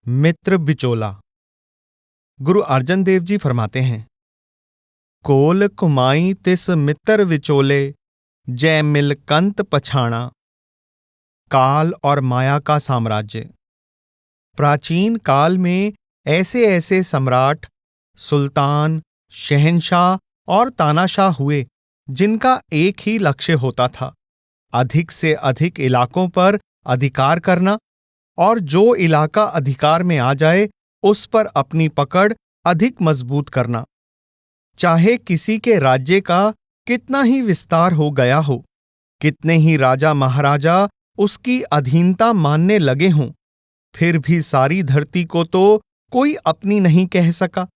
मित्र बिचोला। गुरु अर्जन देव जी फरमाते हैं, कोल कुमाई तिस मित्र विचोले, जय मिल कंत पछाणा। काल और माया का साम्राज्य। प्राचीन काल में ऐसे ऐसे सम्राट, सुल्तान, शहंशाह और तानाशाह हुए जिनका एक ही लक्ष्य होता था, अधिक से अधिक इलाकों पर अधिकार करना, और जो इलाका अधिकार में आ जाए उस पर अपनी पकड़ अधिक मजबूत करना। चाहे किसी के राज्य का कितना ही विस्तार हो गया हो, कितने ही राजा महाराजा उसकी अधीनता मानने लगे हों, फिर भी सारी धरती को तो कोई अपनी नहीं कह सका।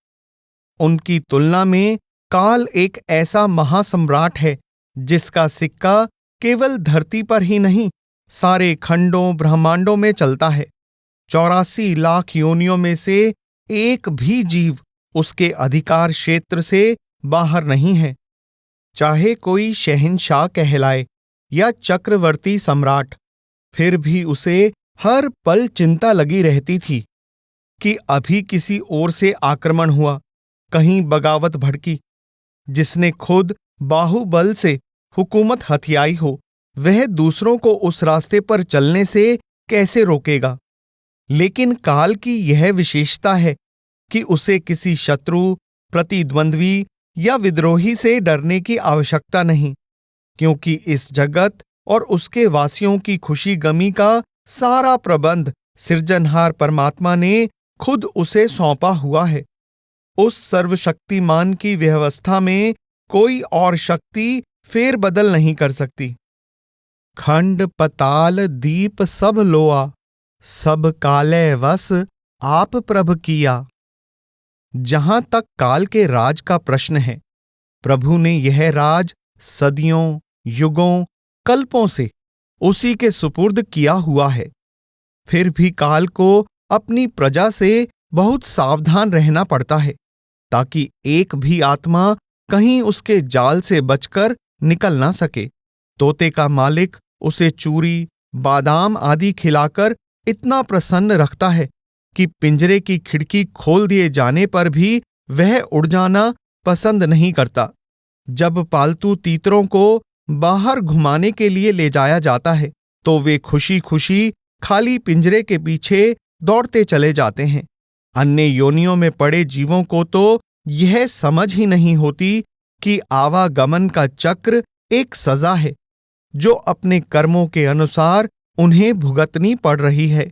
उनकी तुलना में काल एक ऐसा महासम्राट है जिसका सिक्का केवल धरती पर ही नहीं, सारे खंडों ब्रह्मांडों में चलता है। 84 लाख योनियों में से एक भी जीव उसके अधिकार क्षेत्र से बाहर नहीं है। चाहे कोई शहंशाह कहलाए या चक्रवर्ती सम्राट, फिर भी उसे हर पल चिंता लगी रहती थी कि अभी किसी ओर से आक्रमण हुआ, कहीं बगावत भड़की। जिसने खुद बाहुबल से हुकूमत हथियाई हो, वह दूसरों को उस रास्ते पर चलने से कैसे रोकेगा। लेकिन काल की यह विशेषता है कि उसे किसी शत्रु, प्रतिद्वंद्वी या विद्रोही से डरने की आवश्यकता नहीं, क्योंकि इस जगत और उसके वासियों की खुशी गमी का सारा प्रबंध सृजनहार परमात्मा ने खुद उसे सौंपा हुआ है। उस सर्वशक्तिमान की व्यवस्था में कोई और शक्ति फेरबदल नहीं कर सकती। खंड पताल दीप सब लोआ, सब काले वस आप प्रभ किया। जहां तक काल के राज का प्रश्न है, प्रभु ने यह राज सदियों, युगों, कल्पों से उसी के सुपुर्द किया हुआ है। फिर भी काल को अपनी प्रजा से बहुत सावधान रहना पड़ता है, ताकि एक भी आत्मा कहीं उसके जाल से बचकर निकल ना सके। तोते का मालिक उसे चूरी, बादाम आदि खिलाकर इतना प्रसन्न रखता है कि पिंजरे की खिड़की खोल दिए जाने पर भी वह उड़ जाना पसंद नहीं करता। जब पालतू तीतरों को बाहर घुमाने के लिए ले जाया जाता है, तो वे खुशी खुशी खाली पिंजरे के पीछे दौड़ते चले जाते हैं। अन्य योनियों में पड़े जीवों को तो यह समझ ही नहीं होती कि आवागमन का चक्र एक सजा है, जो अपने कर्मों के अनुसार उन्हें भुगतनी पड़ रही है।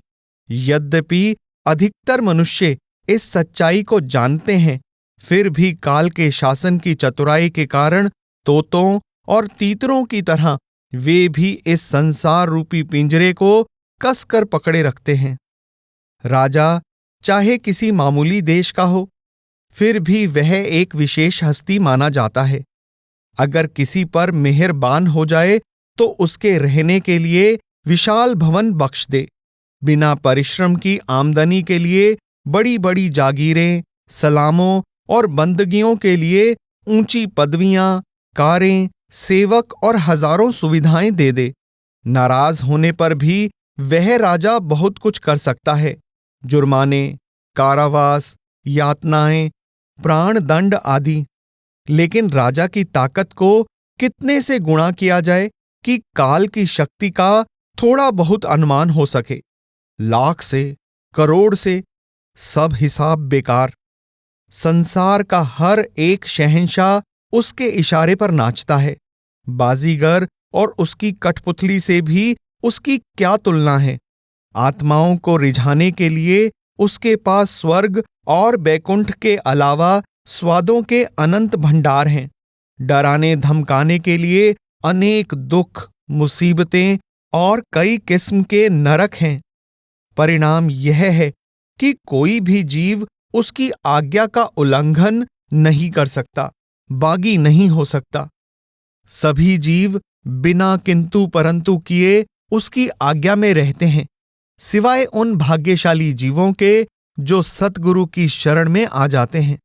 यद्यपि अधिकतर मनुष्य इस सच्चाई को जानते हैं, फिर भी काल के शासन की चतुराई के कारण तोतों और तीतरों की तरह वे भी इस संसार रूपी पिंजरे को कसकर पकड़े रखते हैं। राजा चाहे किसी मामूली देश का हो, फिर भी वह एक विशेष हस्ती माना जाता है। अगर किसी पर मेहरबान हो जाए तो उसके रहने के लिए विशाल भवन बख्श दे। बिना परिश्रम की आमदनी के लिए बड़ी बड़ी जागीरें, सलामों और बंदगियों के लिए ऊंची पदवियां, कारें, सेवक और हजारों सुविधाएं दे दे। नाराज होने पर भी वह राजा बहुत कुछ कर सकता है। जुर्माने, कारावास, यातनाएं, प्राण दंड आदि। लेकिन राजा की ताकत को कितने से गुणा किया जाए कि काल की शक्ति का थोड़ा बहुत अनुमान हो सके। लाख से, करोड़ से, सब हिसाब बेकार। संसार का हर एक शहंशाह उसके इशारे पर नाचता है। बाजीगर और उसकी कठपुतली से भी उसकी क्या तुलना है। आत्माओं को रिझाने के लिए उसके पास स्वर्ग और बैकुंठ के अलावा स्वादों के अनंत भंडार हैं। डराने धमकाने के लिए अनेक दुख, मुसीबतें और कई किस्म के नरक हैं। परिणाम यह है कि कोई भी जीव उसकी आज्ञा का उल्लंघन नहीं कर सकता, बागी नहीं हो सकता। सभी जीव बिना किंतु परंतु किए उसकी आज्ञा में रहते हैं, सिवाय उन भाग्यशाली जीवों के जो सतगुरु की शरण में आ जाते हैं।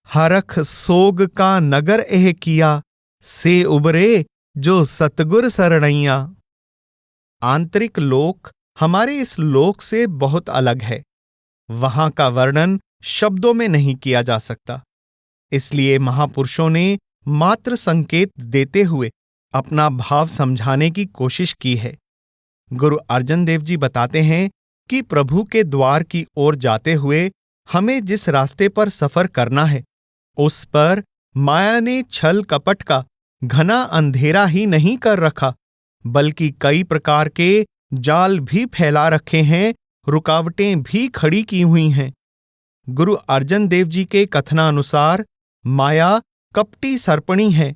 हरख सोग का नगर एह किया, से उबरे जो सतगुर सरणैया। आंतरिक लोक हमारे इस लोक से बहुत अलग है। वहां का वर्णन शब्दों में नहीं किया जा सकता। इसलिए महापुरुषों ने मात्र संकेत देते हुए अपना भाव समझाने की कोशिश की है। गुरु अर्जन देव जी बताते हैं कि प्रभु के द्वार की ओर जाते हुए हमें जिस रास्ते पर सफर करना है, उस पर माया ने छल कपट का घना अंधेरा ही नहीं कर रखा, बल्कि कई प्रकार के जाल भी फैला रखे हैं, रुकावटें भी खड़ी की हुई हैं। गुरु अर्जन देव जी के कथनानुसार माया कपटी सर्पणी है।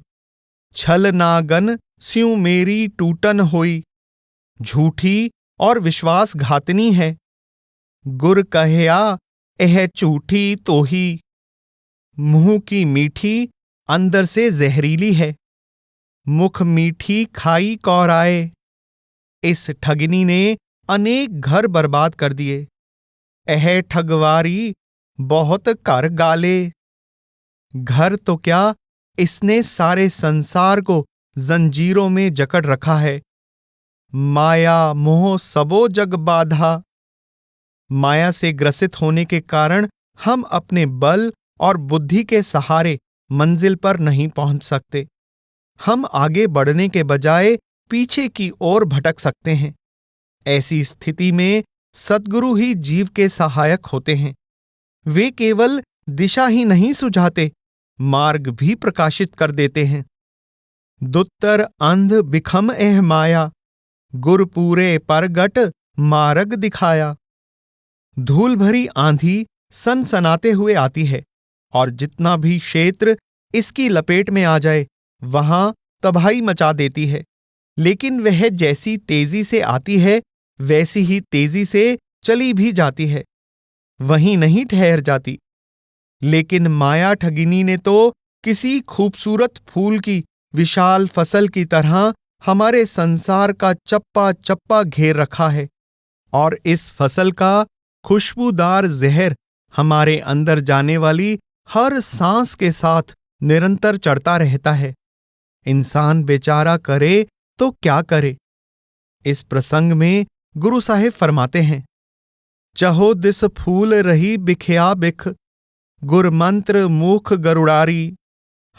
छल नागन स्यूं मेरी टूटन होई, झूठी और विश्वासघातनी है। गुर कहया एह झूठी तो ही, मुंह की मीठी अंदर से जहरीली है। मुख मीठी खाई कौराए, इस ठगनी ने अनेक घर बर्बाद कर दिए। एह ठगवारी बहुत घर गाले, घर तो क्या, इसने सारे संसार को जंजीरों में जकड़ रखा है। माया मोह सबो जग बाधा, माया से ग्रसित होने के कारण हम अपने बल और बुद्धि के सहारे मंजिल पर नहीं पहुंच सकते। हम आगे बढ़ने के बजाय पीछे की ओर भटक सकते हैं। ऐसी स्थिति में सद्गुरु ही जीव के सहायक होते हैं। वे केवल दिशा ही नहीं सुझाते, मार्ग भी प्रकाशित कर देते हैं। दुत्तर अंध बिखम एह माया, गुर पूरे परगट मार्ग दिखाया। धूल भरी आंधी सनसनाते हुए आती है और जितना भी क्षेत्र इसकी लपेट में आ जाए वहां तबाही मचा देती है, लेकिन वह जैसी तेजी से आती है वैसी ही तेजी से चली भी जाती है, वहीं नहीं ठहर जाती। लेकिन माया ठगिनी ने तो किसी खूबसूरत फूल की विशाल फसल की तरह हमारे संसार का चप्पा चप्पा घेर रखा है, और इस फसल का खुशबूदार जहर हमारे अंदर जाने वाली हर सांस के साथ निरंतर चढ़ता रहता है। इंसान बेचारा करे तो क्या करे। इस प्रसंग में गुरु साहिब फरमाते हैं, चहो दिस फूल रही बिखया बिख, गुर मंत्र मुख गरुड़ारी,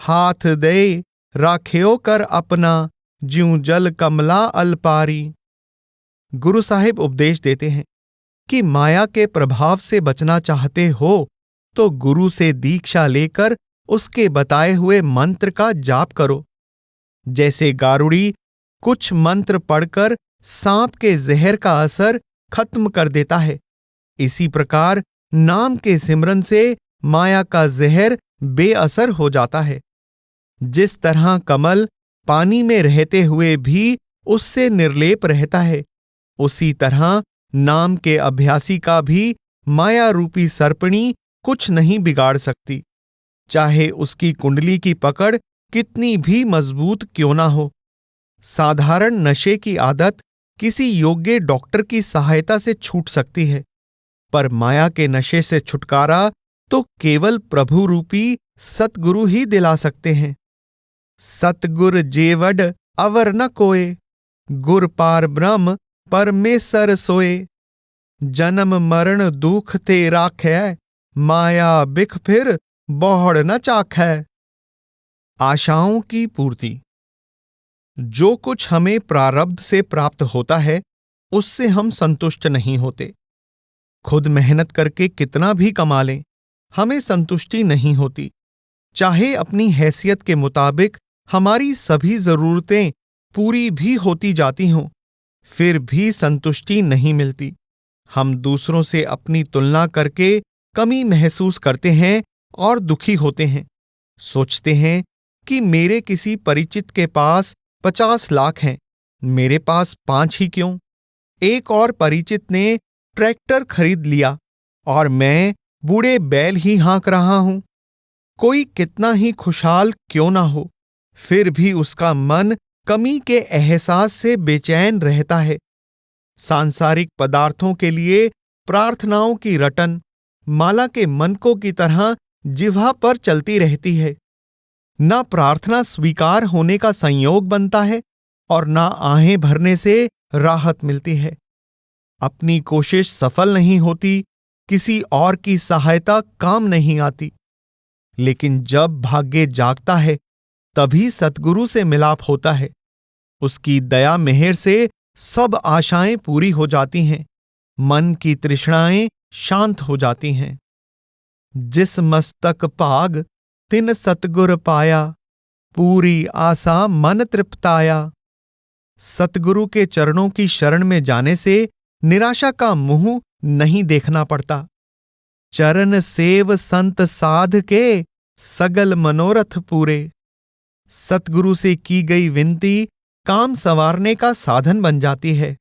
हाथ दे राख्यो कर अपना, ज्यों जल कमला अलपारी। गुरु साहिब उपदेश देते हैं कि माया के प्रभाव से बचना चाहते हो तो गुरु से दीक्षा लेकर उसके बताए हुए मंत्र का जाप करो। जैसे गारुड़ी कुछ मंत्र पढ़कर सांप के जहर का असर खत्म कर देता है, इसी प्रकार नाम के सिमरन से माया का जहर बेअसर हो जाता है। जिस तरह कमल पानी में रहते हुए भी उससे निर्लेप रहता है, उसी तरह नाम के अभ्यासी का भी माया रूपी सर्पणी कुछ नहीं बिगाड़ सकती, चाहे उसकी कुंडली की पकड़ कितनी भी मजबूत क्यों ना हो। साधारण नशे की आदत किसी योग्य डॉक्टर की सहायता से छूट सकती है, पर माया के नशे से छुटकारा तो केवल प्रभु रूपी सतगुरु ही दिला सकते हैं। सतगुर जेवड अवर न कोय, गुर पार ब्रह्म परमेसर सोए। जन्म मरण दुख ते राखै, माया बिख फिर बौहड़ न चाखै। आशाओं की पूर्ति। जो कुछ हमें प्रारब्ध से प्राप्त होता है उससे हम संतुष्ट नहीं होते। खुद मेहनत करके कितना भी कमा लें, हमें संतुष्टि नहीं होती। चाहे अपनी हैसियत के मुताबिक हमारी सभी जरूरतें पूरी भी होती जाती हों, फिर भी संतुष्टि नहीं मिलती। हम दूसरों से अपनी तुलना करके कमी महसूस करते हैं और दुखी होते हैं। सोचते हैं कि मेरे किसी परिचित के पास 50 लाख हैं, मेरे पास 5 ही क्यों। एक और परिचित ने ट्रैक्टर खरीद लिया और मैं बूढ़े बैल ही हाँक रहा हूं। कोई कितना ही खुशहाल क्यों ना हो, फिर भी उसका मन कमी के एहसास से बेचैन रहता है। सांसारिक पदार्थों के लिए प्रार्थनाओं की रटन माला के मनकों की तरह जिह्वा पर चलती रहती है। न प्रार्थना स्वीकार होने का संयोग बनता है और न आहें भरने से राहत मिलती है। अपनी कोशिश सफल नहीं होती किसी और की सहायता काम नहीं आती। लेकिन जब भाग्य जागता है तभी सतगुरु से मिलाप होता है। उसकी दया मेहर से सब आशाएं पूरी हो जाती हैं, मन की तृष्णाएं शांत हो जाती हैं। जिस मस्तक भाग तिन सतगुर पाया, पूरी आशा मन तृप्ताया। सतगुरु के चरणों की शरण में जाने से निराशा का मुंह नहीं देखना पड़ता। चरण सेव संत साध के, सगल मनोरथ पूरे। सतगुरु से की गई विनती काम संवारने का साधन बन जाती है।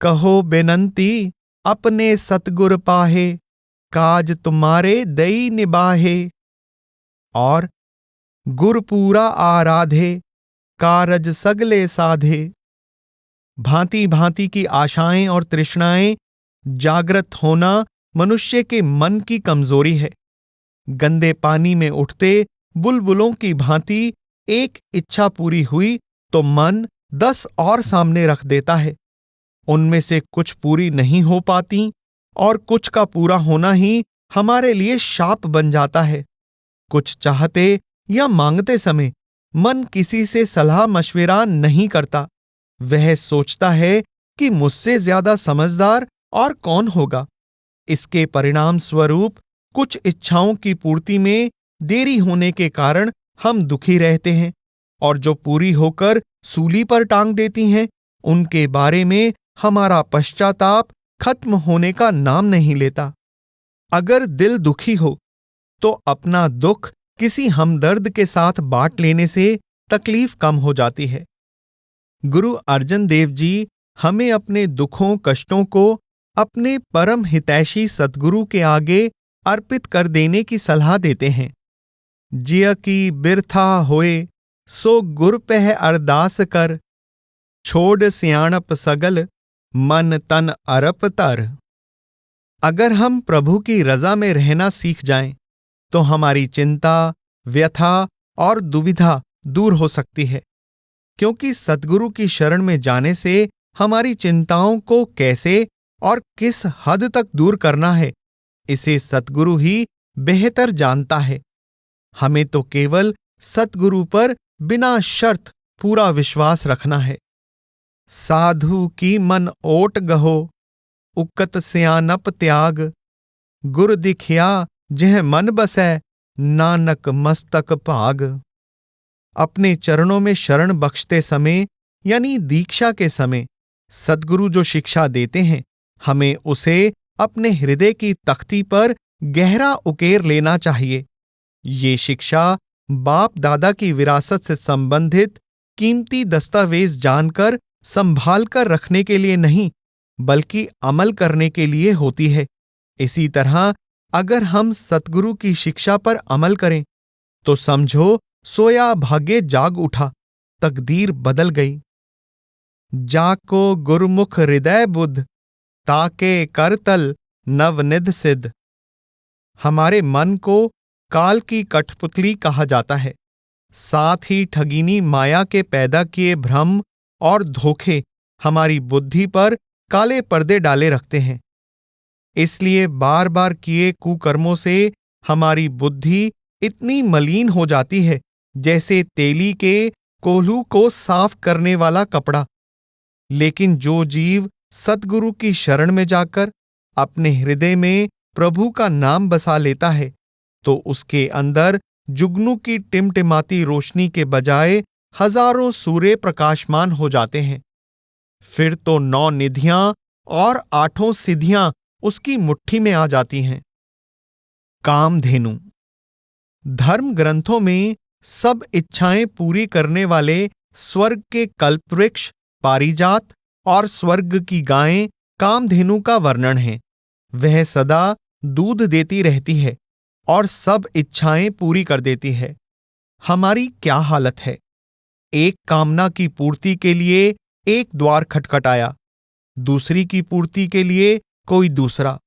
कहो बेनंती अपने सतगुर पाहे, काज तुम्हारे दई निबाहे। और गुर पूरा आराधे, कारज सगले साधे। भांति भांति की आशाएं और तृष्णाएं जागृत होना मनुष्य के मन की कमजोरी है। गंदे पानी में उठते बुलबुलों की भांति एक इच्छा पूरी हुई तो मन 10 और सामने रख देता है। उनमें से कुछ पूरी नहीं हो पाती और कुछ का पूरा होना ही हमारे लिए शाप बन जाता है। कुछ चाहते या मांगते समय मन किसी से सलाह मशविरा नहीं करता। वह सोचता है कि मुझसे ज्यादा समझदार और कौन होगा। इसके परिणाम स्वरूप कुछ इच्छाओं की पूर्ति में देरी होने के कारण हम दुखी रहते हैं, और जो पूरी होकर सूली पर टांग देती हैं उनके बारे में हमारा पश्चाताप खत्म होने का नाम नहीं लेता। अगर दिल दुखी हो तो अपना दुख किसी हमदर्द के साथ बांट लेने से तकलीफ कम हो जाती है। गुरु अर्जन देव जी हमें अपने दुखों कष्टों को अपने परम हितैषी सतगुरु के आगे अर्पित कर देने की सलाह देते हैं। जिय की बिरथा होए, सो गुर पह अरदास कर। छोड़ सियाणप सगल, मन तन अरप तर। अगर हम प्रभु की रजा में रहना सीख जाएं, तो हमारी चिंता, व्यथा और दुविधा दूर हो सकती है। क्योंकि सतगुरु की शरण में जाने से हमारी चिंताओं को कैसे और किस हद तक दूर करना है, इसे सतगुरु ही बेहतर जानता है। हमें तो केवल सतगुरु पर बिना शर्त पूरा विश्वास रखना है। साधु की मन ओट गहो, उकत सियानप त्याग। गुर दिखिया जह मन बसै, नानक मस्तक भाग। अपने चरणों में शरण बख्शते समय यानी दीक्षा के समय सद्गुरु जो शिक्षा देते हैं, हमें उसे अपने हृदय की तख्ती पर गहरा उकेर लेना चाहिए। ये शिक्षा बाप दादा की विरासत से संबंधित कीमती दस्तावेज जानकर संभाल कर रखने के लिए नहीं, बल्कि अमल करने के लिए होती है। इसी तरह अगर हम सतगुरु की शिक्षा पर अमल करें तो समझो सोया भाग्य जाग उठा, तकदीर बदल गई। जाको गुरुमुख हृदय बुद्ध, ताके करतल नवनिध सिद्ध। हमारे मन को काल की कठपुतली कहा जाता है। साथ ही ठगिनी माया के पैदा किए भ्रम और धोखे हमारी बुद्धि पर काले पर्दे डाले रखते हैं। इसलिए बार बार किए कुकर्मों से हमारी बुद्धि इतनी मलिन हो जाती है जैसे तेली के कोल्हू को साफ करने वाला कपड़ा। लेकिन जो जीव सतगुरु की शरण में जाकर अपने हृदय में प्रभु का नाम बसा लेता है, तो उसके अंदर जुगनू की टिमटिमाती रोशनी के बजाय हजारों सूर्य प्रकाशमान हो जाते हैं। फिर तो 9 निधियां और 8 सिद्धियां उसकी मुट्ठी में आ जाती हैं। कामधेनु। धर्म ग्रंथों में सब इच्छाएं पूरी करने वाले स्वर्ग के कल्पवृक्ष पारिजात और स्वर्ग की गायें कामधेनु का वर्णन है। वह सदा दूध देती रहती है और सब इच्छाएं पूरी कर देती है। हमारी क्या हालत है? एक कामना की पूर्ति के लिए एक द्वार खटखटाया, दूसरी की पूर्ति के लिए कोई दूसरा।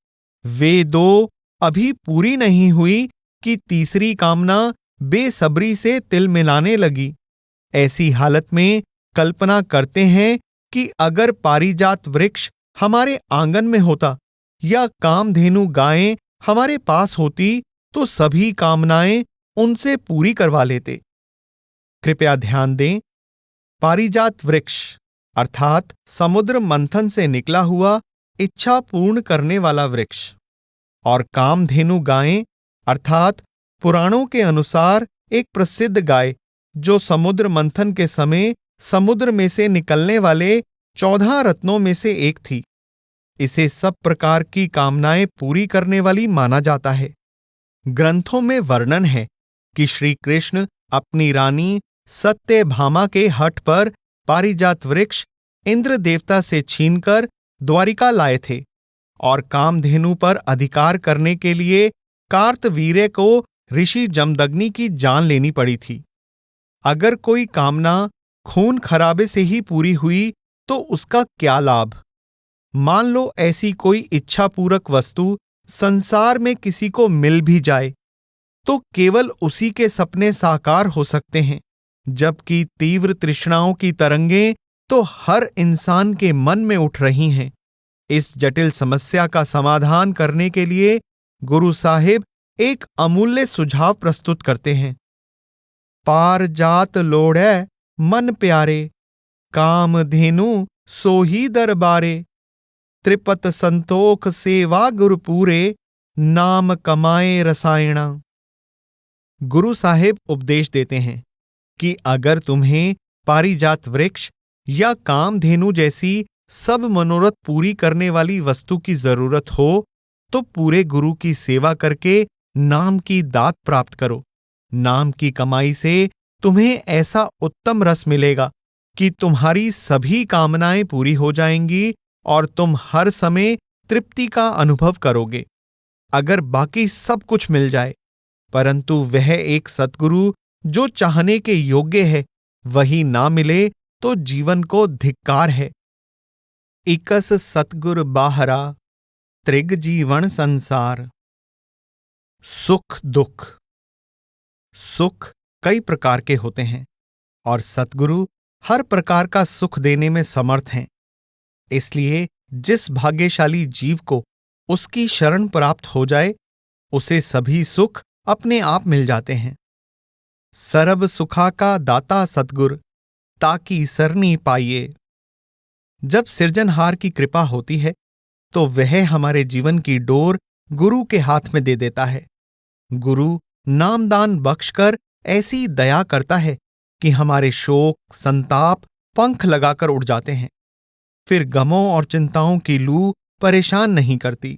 वे 2 अभी पूरी नहीं हुई कि तीसरी कामना बेसब्री से तिल मिलाने लगी। ऐसी हालत में कल्पना करते हैं कि अगर पारिजात वृक्ष हमारे आंगन में होता या कामधेनु गायें हमारे पास होती तो सभी कामनाएं उनसे पूरी करवा लेते। कृपया ध्यान दें, पारिजात वृक्ष अर्थात समुद्र मंथन से निकला हुआ इच्छा पूर्ण करने वाला वृक्ष, और कामधेनु गायें अर्थात पुराणों के अनुसार एक प्रसिद्ध गाय जो समुद्र मंथन के समय समुद्र में से निकलने वाले 14 रत्नों में से एक थी। इसे सब प्रकार की कामनाएं पूरी करने वाली माना जाता है। ग्रंथों में वर्णन है कि श्री कृष्ण अपनी रानी सत्यभामा के हठ पर पारिजात वृक्ष इंद्र देवता से छीनकर द्वारिका लाए थे, और कामधेनु पर अधिकार करने के लिए कार्तवीर्य को ऋषि जमदग्नि की जान लेनी पड़ी थी। अगर कोई कामना खून खराबे से ही पूरी हुई तो उसका क्या लाभ? मान लो ऐसी कोई इच्छा पूरक वस्तु संसार में किसी को मिल भी जाए तो केवल उसी के सपने साकार हो सकते हैं, जबकि तीव्र तृष्णाओं की तरंगें तो हर इंसान के मन में उठ रही हैं। इस जटिल समस्या का समाधान करने के लिए गुरु साहिब एक अमूल्य सुझाव प्रस्तुत करते हैं। पार जात लोड़ै मन प्यारे, कामधेनु सोही दरबारे, त्रिपत संतोख सेवा गुरुपूरे, नाम कमाए रसायणा। गुरु साहिब उपदेश देते हैं कि अगर तुम्हें पारिजात वृक्ष या कामधेनु जैसी सब मनोरथ पूरी करने वाली वस्तु की जरूरत हो तो पूरे गुरु की सेवा करके नाम की दात प्राप्त करो। नाम की कमाई से तुम्हें ऐसा उत्तम रस मिलेगा कि तुम्हारी सभी कामनाएं पूरी हो जाएंगी और तुम हर समय तृप्ति का अनुभव करोगे। अगर बाकी सब कुछ मिल जाए परंतु वह एक सद्गुरु जो चाहने के योग्य है वही ना मिले तो जीवन को धिक्कार है। इकस सतगुर बाहरा, त्रिग जीवन संसार। सुख दुख। सुख कई प्रकार के होते हैं और सतगुरु हर प्रकार का सुख देने में समर्थ हैं। इसलिए जिस भाग्यशाली जीव को उसकी शरण प्राप्त हो जाए उसे सभी सुख अपने आप मिल जाते हैं। सरब सुखा का दाता सतगुर, ताकि सरनी पाइए। जब सृजनहार की कृपा होती है तो वह हमारे जीवन की डोर गुरु के हाथ में दे देता है। गुरु नामदान बख्शकर ऐसी दया करता है कि हमारे शोक संताप पंख लगाकर उड़ जाते हैं। फिर गमों और चिंताओं की लू परेशान नहीं करती।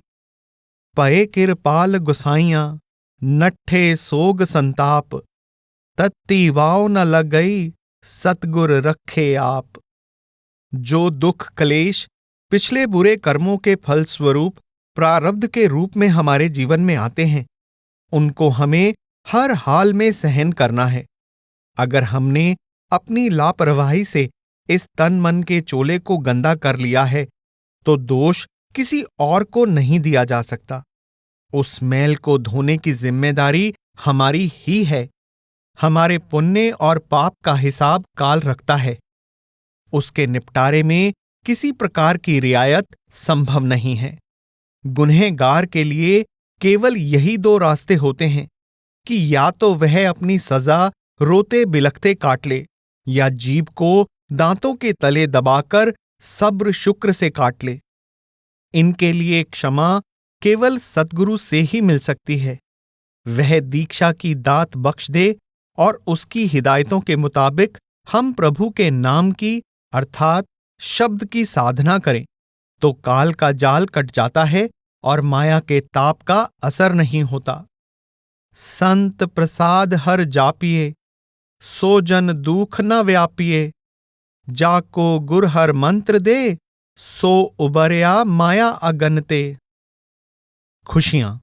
पए किरपाल गुसाइयां, नट्ठे सोग संताप, तत्ती वाव न लग गई, सतगुर रखे आप। जो दुख क्लेश पिछले बुरे कर्मों के फल स्वरूप प्रारब्ध के रूप में हमारे जीवन में आते हैं, उनको हमें हर हाल में सहन करना है। अगर हमने अपनी लापरवाही से इस तन मन के चोले को गंदा कर लिया है तो दोष किसी और को नहीं दिया जा सकता। उस मैल को धोने की जिम्मेदारी हमारी ही है। हमारे पुण्य और पाप का हिसाब काल रखता है। उसके निपटारे में किसी प्रकार की रियायत संभव नहीं है। गुनहगार के लिए केवल यही दो रास्ते होते हैं कि या तो वह अपनी सजा रोते बिलखते काट ले या जीभ को दांतों के तले दबाकर सब्र शुक्र से काट ले। इनके लिए क्षमा केवल सद्गुरु से ही मिल सकती है। वह दीक्षा की दात बख्श दे और उसकी हिदायतों के मुताबिक हम प्रभु के नाम की अर्थात शब्द की साधना करें तो काल का जाल कट जाता है और माया के ताप का असर नहीं होता। संत प्रसाद हर जापिए, सो जन दुख न व्यापिए, जाको गुर हर मंत्र दे, सो उबरया माया अगनते। खुशियां।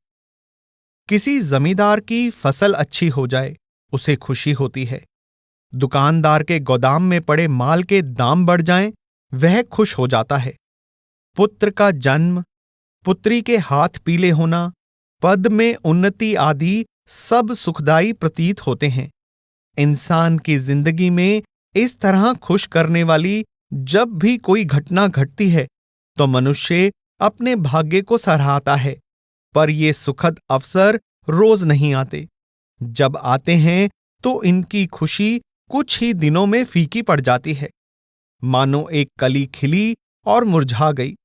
किसी जमींदार की फसल अच्छी हो जाए उसे खुशी होती है। दुकानदार के गोदाम में पड़े माल के दाम बढ़ जाएं, वह खुश हो जाता है। पुत्र का जन्म, पुत्री के हाथ पीले होना, पद में उन्नति आदि सब सुखदायी प्रतीत होते हैं। इंसान की जिंदगी में इस तरह खुश करने वाली जब भी कोई घटना घटती है तो मनुष्य अपने भाग्य को सराहता है, पर ये सुखद अवसर रोज नहीं आते। जब आते हैं तो इनकी खुशी कुछ ही दिनों में फीकी पड़ जाती है, मानो एक कली खिली और मुरझा गई।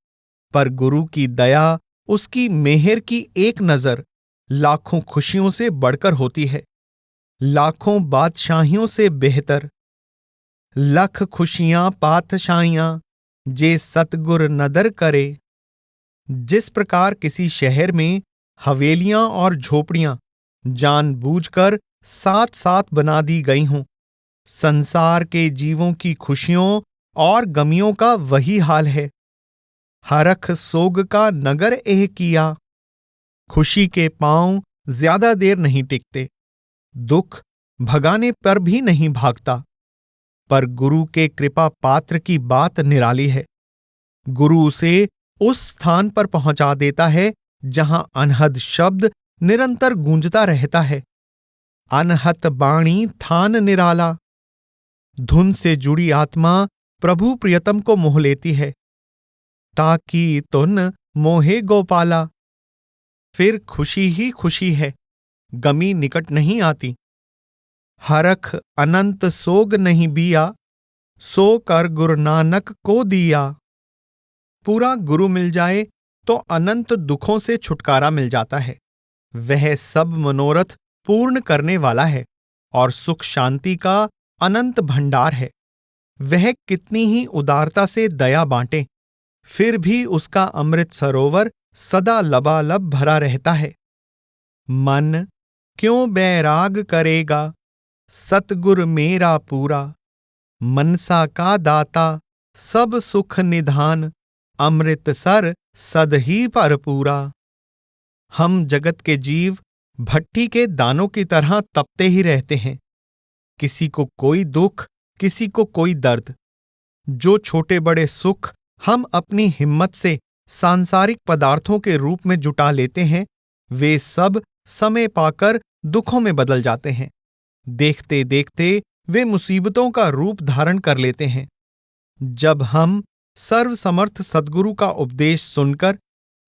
पर गुरु की दया, उसकी मेहर की एक नजर लाखों खुशियों से बढ़कर होती है, लाखों बादशाहियों से बेहतर। लख खुशियां पातशाहियां जे सतगुर नदर करे। जिस प्रकार किसी शहर में हवेलियां और झोपड़ियां जानबूझकर साथ साथ बना दी गई हों, संसार के जीवों की खुशियों और गमियों का वही हाल है। हरख सोग का नगर एह किया। खुशी के पांव ज्यादा देर नहीं टिकते, दुख भगाने पर भी नहीं भागता। पर गुरु के कृपा पात्र की बात निराली है। गुरु उसे उस स्थान पर पहुंचा देता है जहां अनहद शब्द निरंतर गूंजता रहता है। अनहत बाणी थान निराला। धुन से जुड़ी आत्मा प्रभु प्रियतम को मोह लेती है। ताकि तुन मोहे गोपाला। फिर खुशी ही खुशी है, गमी निकट नहीं आती। हरख अनंत सोग नहीं बिया, सो कर गुरु नानक को दिया। पूरा गुरु मिल जाए तो अनंत दुखों से छुटकारा मिल जाता है। वह सब मनोरथ पूर्ण करने वाला है और सुख शांति का अनंत भंडार है। वह कितनी ही उदारता से दया बांटे, फिर भी उसका अमृत सरोवर सदा लबालब भरा रहता है। मन क्यों बैराग करेगा, सतगुर मेरा पूरा। मनसा का दाता सब सुख निधान, अमृतसर सद ही भरपूरा। हम जगत के जीव भट्टी के दानों की तरह तपते ही रहते हैं। किसी को कोई दुख, किसी को कोई दर्द। जो छोटे बड़े सुख हम अपनी हिम्मत से सांसारिक पदार्थों के रूप में जुटा लेते हैं, वे सब समय पाकर दुखों में बदल जाते हैं। देखते देखते वे मुसीबतों का रूप धारण कर लेते हैं। जब हम सर्वसमर्थ सद्गुरु का उपदेश सुनकर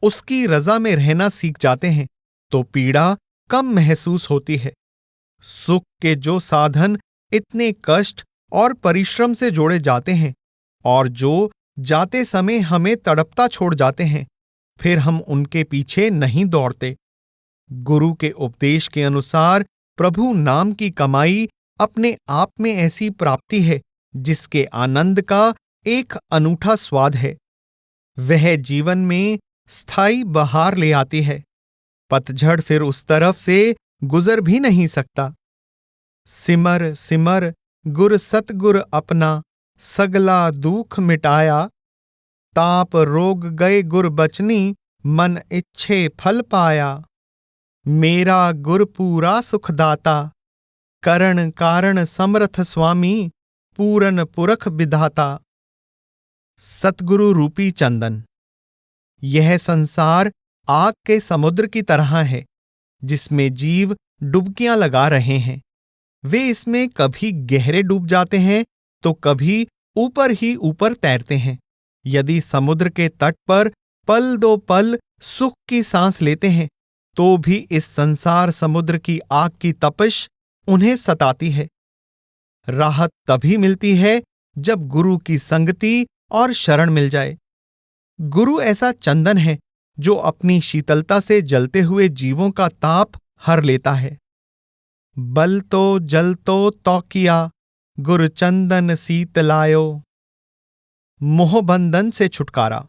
उसकी रजा में रहना सीख जाते हैं, तो पीड़ा कम महसूस होती है। सुख के जो साधन इतने कष्ट और परिश्रम से जोड़े जाते हैं और जो जाते समय हमें तड़पता छोड़ जाते हैं, फिर हम उनके पीछे नहीं दौड़ते। गुरु के उपदेश के अनुसार प्रभु नाम की कमाई अपने आप में ऐसी प्राप्ति है जिसके आनंद का एक अनूठा स्वाद है। वह जीवन में स्थायी बहार ले आती है। पतझड़ फिर उस तरफ से गुजर भी नहीं सकता। सिमर सिमर गुर सतगुर अपना, सगला दुख मिटाया। ताप रोग गए गुर बचनी, मन इच्छे फल पाया। मेरा गुर पूरा सुखदाता, करण कारण समर्थ स्वामी, पूरन पुरख विधाता। सतगुरु रूपी चंदन। यह संसार आग के समुद्र की तरह है जिसमें जीव डुबकियां लगा रहे हैं। वे इसमें कभी गहरे डूब जाते हैं तो कभी ऊपर ही ऊपर तैरते हैं। यदि समुद्र के तट पर पल दो पल सुख की सांस लेते हैं तो भी इस संसार समुद्र की आग की तपिश उन्हें सताती है। राहत तभी मिलती है जब गुरु की संगति और शरण मिल जाए। गुरु ऐसा चंदन है जो अपनी शीतलता से जलते हुए जीवों का ताप हर लेता है। बल तो जल तो तौकिया, गुरु चंदन शीतलायो। मोहबंधन से छुटकारा।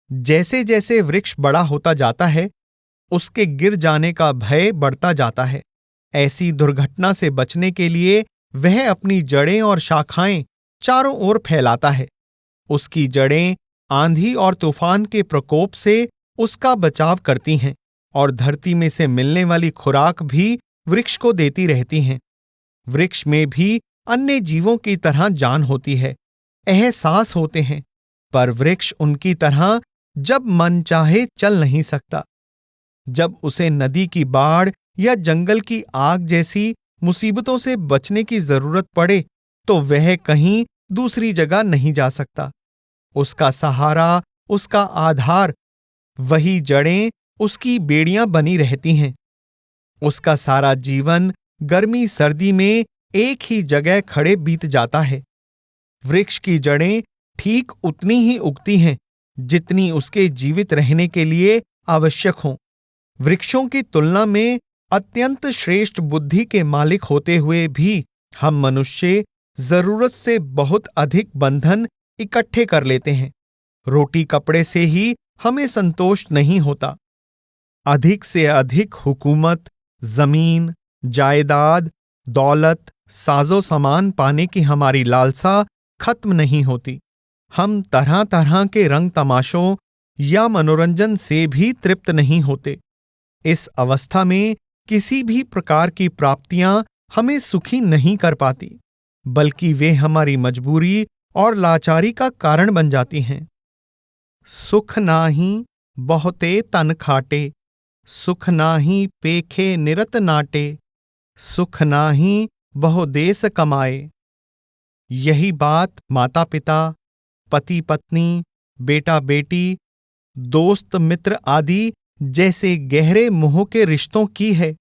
जैसे जैसे वृक्ष बड़ा होता जाता है, उसके गिर जाने का भय बढ़ता जाता है। ऐसी दुर्घटना से बचने के लिए वह अपनी जड़ें और शाखाएं चारों ओर फैलाता है। उसकी जड़ें आंधी और तूफान के प्रकोप से उसका बचाव करती हैं और धरती में से मिलने वाली खुराक भी वृक्ष को देती रहती हैं। वृक्ष में भी अन्य जीवों की तरह जान होती है, एहसास होते हैं, पर वृक्ष उनकी तरह जब मन चाहे चल नहीं सकता। जब उसे नदी की बाढ़ या जंगल की आग जैसी मुसीबतों से बचने की जरूरत पड़े तो वह कहीं दूसरी जगह नहीं जा सकता। उसका सहारा उसका आधार, वही जड़ें उसकी बेड़ियां बनी रहती हैं। उसका सारा जीवन गर्मी सर्दी में एक ही जगह खड़े बीत जाता है। वृक्ष की जड़ें ठीक उतनी ही उगती हैं जितनी उसके जीवित रहने के लिए आवश्यक हों। वृक्षों की तुलना में अत्यंत श्रेष्ठ बुद्धि के मालिक होते हुए भी हम मनुष्य जरूरत से बहुत अधिक बंधन इकट्ठे कर लेते हैं। रोटी कपड़े से ही हमें संतोष नहीं होता। अधिक से अधिक हुकूमत, जमीन, जायदाद, दौलत, साजो सामान पाने की हमारी लालसा खत्म नहीं होती। हम तरह तरह के रंग तमाशों या मनोरंजन से भी तृप्त नहीं होते। इस अवस्था में किसी भी प्रकार की प्राप्तियां हमें सुखी नहीं कर पाती, बल्कि वे हमारी मजबूरी और लाचारी का कारण बन जाती हैं। सुख नाही बहुते तन खाटे, सुख नाही पेखे निरत नाटे, सुख नाही बहु देश कमाए। यही बात माता पिता, पति पत्नी, बेटा बेटी, दोस्त मित्र आदि जैसे गहरे मोह के रिश्तों की है।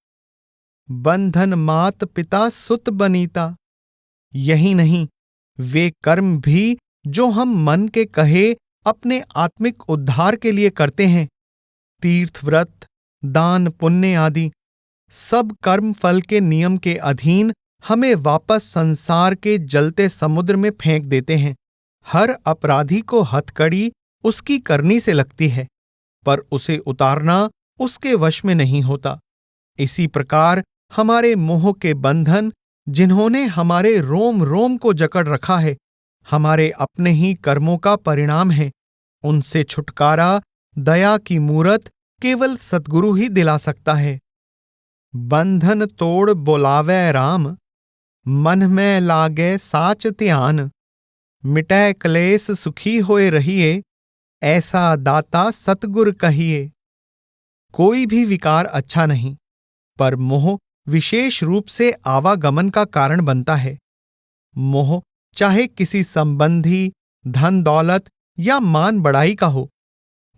बंधन मात पिता सुत बनीता। यही नहीं, वे कर्म भी जो हम मन के कहे अपने आत्मिक उद्धार के लिए करते हैं, तीर्थ व्रत, दान पुण्य आदि, सब कर्म फल के नियम के अधीन हमें वापस संसार के जलते समुद्र में फेंक देते हैं। हर अपराधी को हथकड़ी उसकी करनी से लगती है, पर उसे उतारना उसके वश में नहीं होता। इसी प्रकार हमारे मोह के बंधन, जिन्होंने हमारे रोम रोम को जकड़ रखा है, हमारे अपने ही कर्मों का परिणाम है। उनसे छुटकारा दया की मूरत केवल सद्गुरु ही दिला सकता है। बंधन तोड़ बोलावे राम, मन में लागे साच ध्यान। मिटै क्लेश सुखी होए रहिए, ऐसा दाता सतगुर कहिए। कोई भी विकार अच्छा नहीं, पर मोह विशेष रूप से आवागमन का कारण बनता है। मोह चाहे किसी संबंधी, धन दौलत या मान बढ़ाई का हो,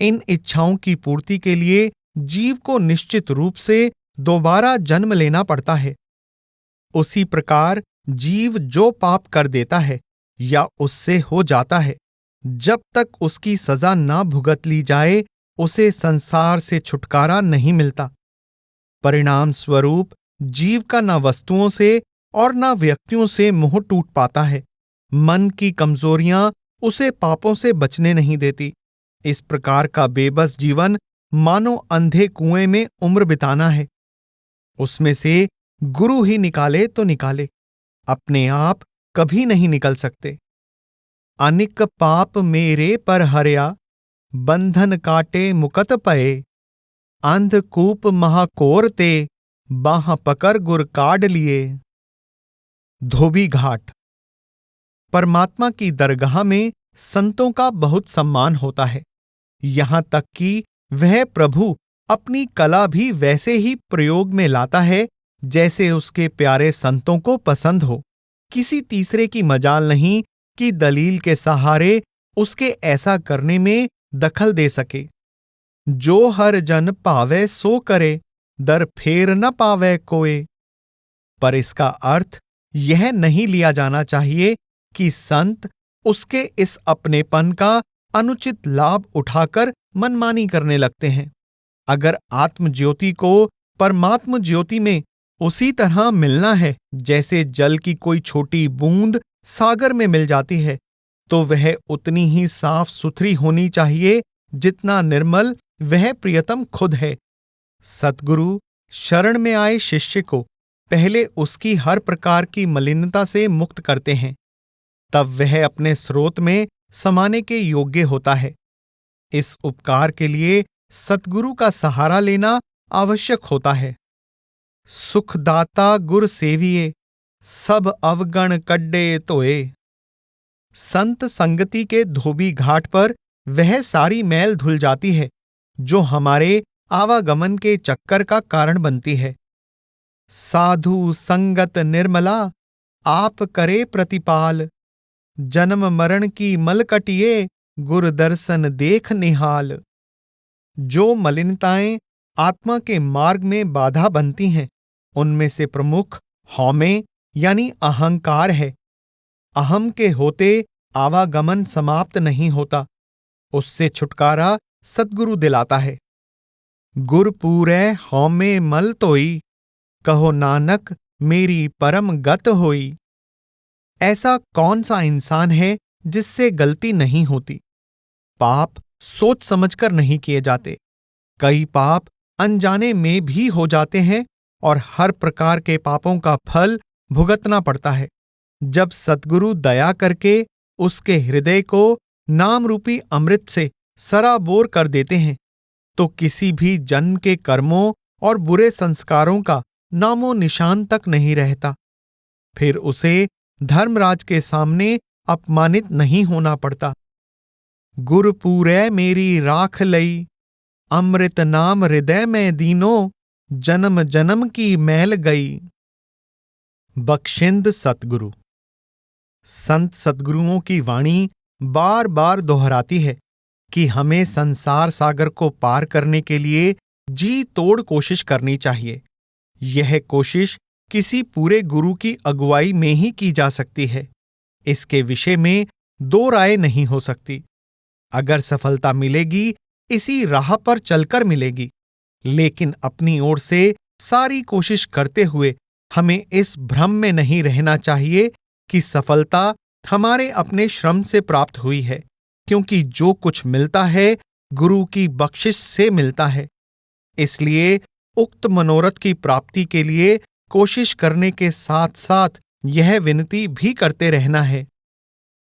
इन इच्छाओं की पूर्ति के लिए जीव को निश्चित रूप से दोबारा जन्म लेना पड़ता है। उसी प्रकार जीव जो पाप कर देता है या उससे हो जाता है, जब तक उसकी सजा ना भुगत ली जाए, उसे संसार से छुटकारा नहीं मिलता। परिणाम स्वरूप जीव का न वस्तुओं से और न व्यक्तियों से मोह टूट पाता है। मन की कमजोरियां उसे पापों से बचने नहीं देती। इस प्रकार का बेबस जीवन मानो अंधे कुएं में उम्र बिताना है। उसमें से गुरु ही निकाले तो निकाले, अपने आप कभी नहीं निकल सकते। अनिक पाप मेरे पर हरया, बंधन काटे मुकत पए। अंधकूप महाकोर ते, बाह पकर गुर काढ़ लिए। धोबी घाट। परमात्मा की दरगाह में संतों का बहुत सम्मान होता है, यहां तक कि वह प्रभु अपनी कला भी वैसे ही प्रयोग में लाता है जैसे उसके प्यारे संतों को पसंद हो। किसी तीसरे की मजाल नहीं कि दलील के सहारे उसके ऐसा करने में दखल दे सके। जो हर जन पावे सो करे, दर फेर न पावे कोय। पर इसका अर्थ यह नहीं लिया जाना चाहिए कि संत उसके इस अपनेपन का अनुचित लाभ उठाकर मनमानी करने लगते हैं। अगर आत्म ज्योति को परमात्म ज्योति में उसी तरह मिलना है जैसे जल की कोई छोटी बूंद सागर में मिल जाती है, तो वह उतनी ही साफ सुथरी होनी चाहिए जितना निर्मल वह प्रियतम खुद है। सतगुरु शरण में आए शिष्य को पहले उसकी हर प्रकार की मलिनता से मुक्त करते हैं, तब वह अपने स्रोत में समाने के योग्य होता है। इस उपकार के लिए सतगुरु का सहारा लेना आवश्यक होता है। सुखदाता गुर सेविये, सब अवगण कड्डे तोए। संत संगति के धोबी घाट पर वह सारी मैल धुल जाती है जो हमारे आवागमन के चक्कर का कारण बनती है। साधु संगत निर्मला, आप करे प्रतिपाल। जन्म मरण की मल कटिए, गुर दर्शन देख निहाल। जो मलिनताएं आत्मा के मार्ग में बाधा बनती हैं, उनमें से प्रमुख हौमे यानी अहंकार है। अहम के होते आवागमन समाप्त नहीं होता, उससे छुटकारा सद्गुरु दिलाता है। गुर पूरै हौमे मल तोई, कहो नानक मेरी परम गत होई। ऐसा कौन सा इंसान है जिससे गलती नहीं होती? पाप सोच समझकर नहीं किए जाते। कई पाप अनजाने में भी हो जाते हैं और हर प्रकार के पापों का फल भुगतना पड़ता है। जब सद्गुरु दया करके उसके हृदय को नाम रूपी अमृत से सराबोर कर देते हैं, तो किसी भी जन्म के कर्मों और बुरे संस्कारों का नामो निशान तक नहीं रहता। फिर उसे धर्मराज के सामने अपमानित नहीं होना पड़ता। गुर पूरै मेरी राख लई, अमृत नाम हृदय में दीनो, जन्म जन्म की मैल गई। बख्शिंद सतगुरु। संत सद्गुरुओं की वाणी बार बार दोहराती है कि हमें संसार सागर को पार करने के लिए जी तोड़ कोशिश करनी चाहिए। यह कोशिश किसी पूरे गुरु की अगुवाई में ही की जा सकती है। इसके विषय में दो राय नहीं हो सकती। अगर सफलता मिलेगी, इसी राह पर चलकर मिलेगी, लेकिन अपनी ओर से सारी कोशिश करते हुए हमें इस भ्रम में नहीं रहना चाहिए कि सफलता हमारे अपने श्रम से प्राप्त हुई है, क्योंकि जो कुछ मिलता है गुरु की बख्शिश से मिलता है। इसलिए उक्त मनोरथ की प्राप्ति के लिए कोशिश करने के साथ साथ यह विनती भी करते रहना है,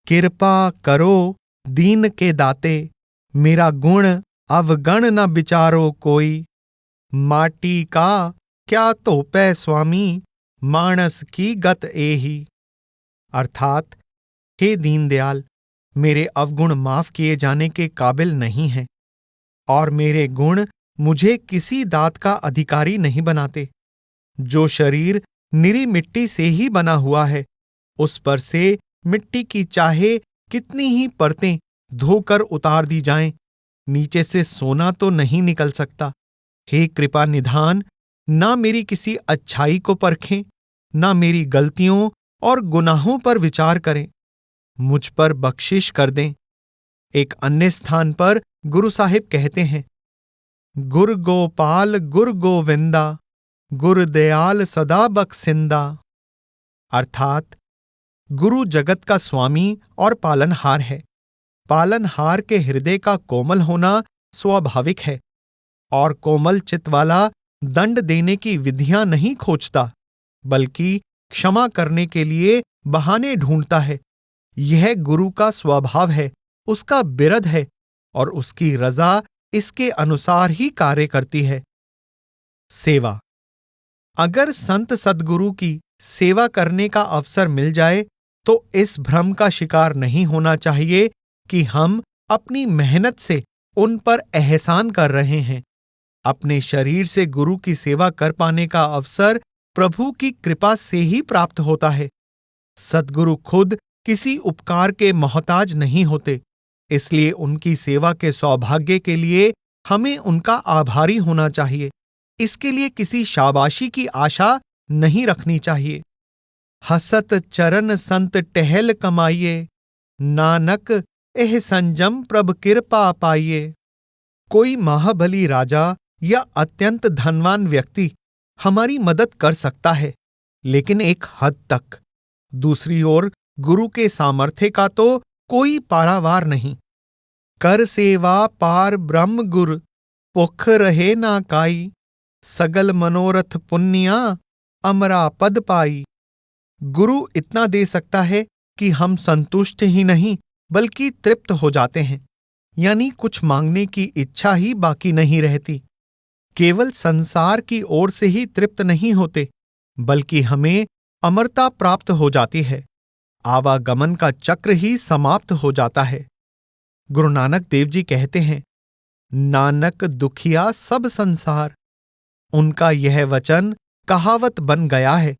कृपा करो दीन के दाते, मेरा गुण अवगण न विचारो कोई। माटी का क्या तोपै स्वामी, मानस की गत एही। अर्थात, हे दीनदयाल, मेरे अवगुण माफ किए जाने के काबिल नहीं हैं और मेरे गुण मुझे किसी दात का अधिकारी नहीं बनाते। जो शरीर निरी मिट्टी से ही बना हुआ है, उस पर से मिट्टी की चाहे कितनी ही परतें धोकर उतार दी जाएं, नीचे से सोना तो नहीं निकल सकता। हे कृपा निधान, ना मेरी किसी अच्छाई को परखें, ना मेरी गलतियों और गुनाहों पर विचार करें, मुझ पर बख्शिश कर दें। एक अन्य स्थान पर गुरु साहिब कहते हैं, गुर गोपाल गुर गोविंदा, गुर दयाल सदा बख्शिंदा। अर्थात, गुरु जगत का स्वामी और पालनहार है। पालनहार के हृदय का कोमल होना स्वाभाविक है और कोमल चित्त वाला दंड देने की विधियां नहीं खोजता, बल्कि क्षमा करने के लिए बहाने ढूंढता है। यह गुरु का स्वभाव है, उसका बिरध है और उसकी रजा इसके अनुसार ही कार्य करती है। सेवा। अगर संत सद्गुरु की सेवा करने का अवसर मिल जाए तो इस भ्रम का शिकार नहीं होना चाहिए कि हम अपनी मेहनत से उन पर एहसान कर रहे हैं। अपने शरीर से गुरु की सेवा कर पाने का अवसर प्रभु की कृपा से ही प्राप्त होता है। सद्गुरु खुद किसी उपकार के मोहताज नहीं होते, इसलिए उनकी सेवा के सौभाग्य के लिए हमें उनका आभारी होना चाहिए। इसके लिए किसी शाबाशी की आशा नहीं रखनी चाहिए। हसत चरण संत टहल कमाइए, नानक एह संजम प्रभ कृपा पाइए। कोई महाबली राजा या अत्यंत धनवान व्यक्ति हमारी मदद कर सकता है, लेकिन एक हद तक। दूसरी ओर गुरु के सामर्थ्य का तो कोई पारावार नहीं। कर सेवा पार ब्रह्म गुर, पुख रहे ना काई। सगल मनोरथ पुण्या, अमरा पद पाई। गुरु इतना दे सकता है कि हम संतुष्ट ही नहीं बल्कि तृप्त हो जाते हैं, यानी कुछ मांगने की इच्छा ही बाकी नहीं रहती। केवल संसार की ओर से ही तृप्त नहीं होते, बल्कि हमें अमरता प्राप्त हो जाती है। आवागमन का चक्र ही समाप्त हो जाता है। गुरु नानक देव जी कहते हैं, नानक दुखिया सब संसार। उनका यह वचन कहावत बन गया है,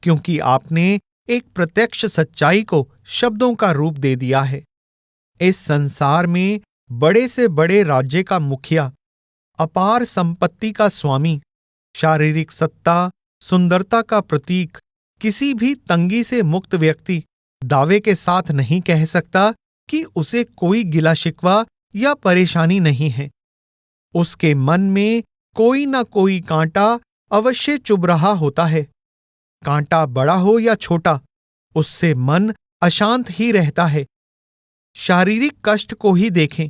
क्योंकि आपने एक प्रत्यक्ष सच्चाई को शब्दों का रूप दे दिया है। इस संसार में बड़े से बड़े राज्य का मुखिया, अपार संपत्ति का स्वामी, शारीरिक सत्ता, सुंदरता का प्रतीक किसी भी तंगी से मुक्त व्यक्ति दावे के साथ नहीं कह सकता कि उसे कोई गिला शिकवा या परेशानी नहीं है। उसके मन में कोई ना कोई कांटा अवश्य चुभ रहा होता है। कांटा बड़ा हो या छोटा, उससे मन अशांत ही रहता है। शारीरिक कष्ट को ही देखें।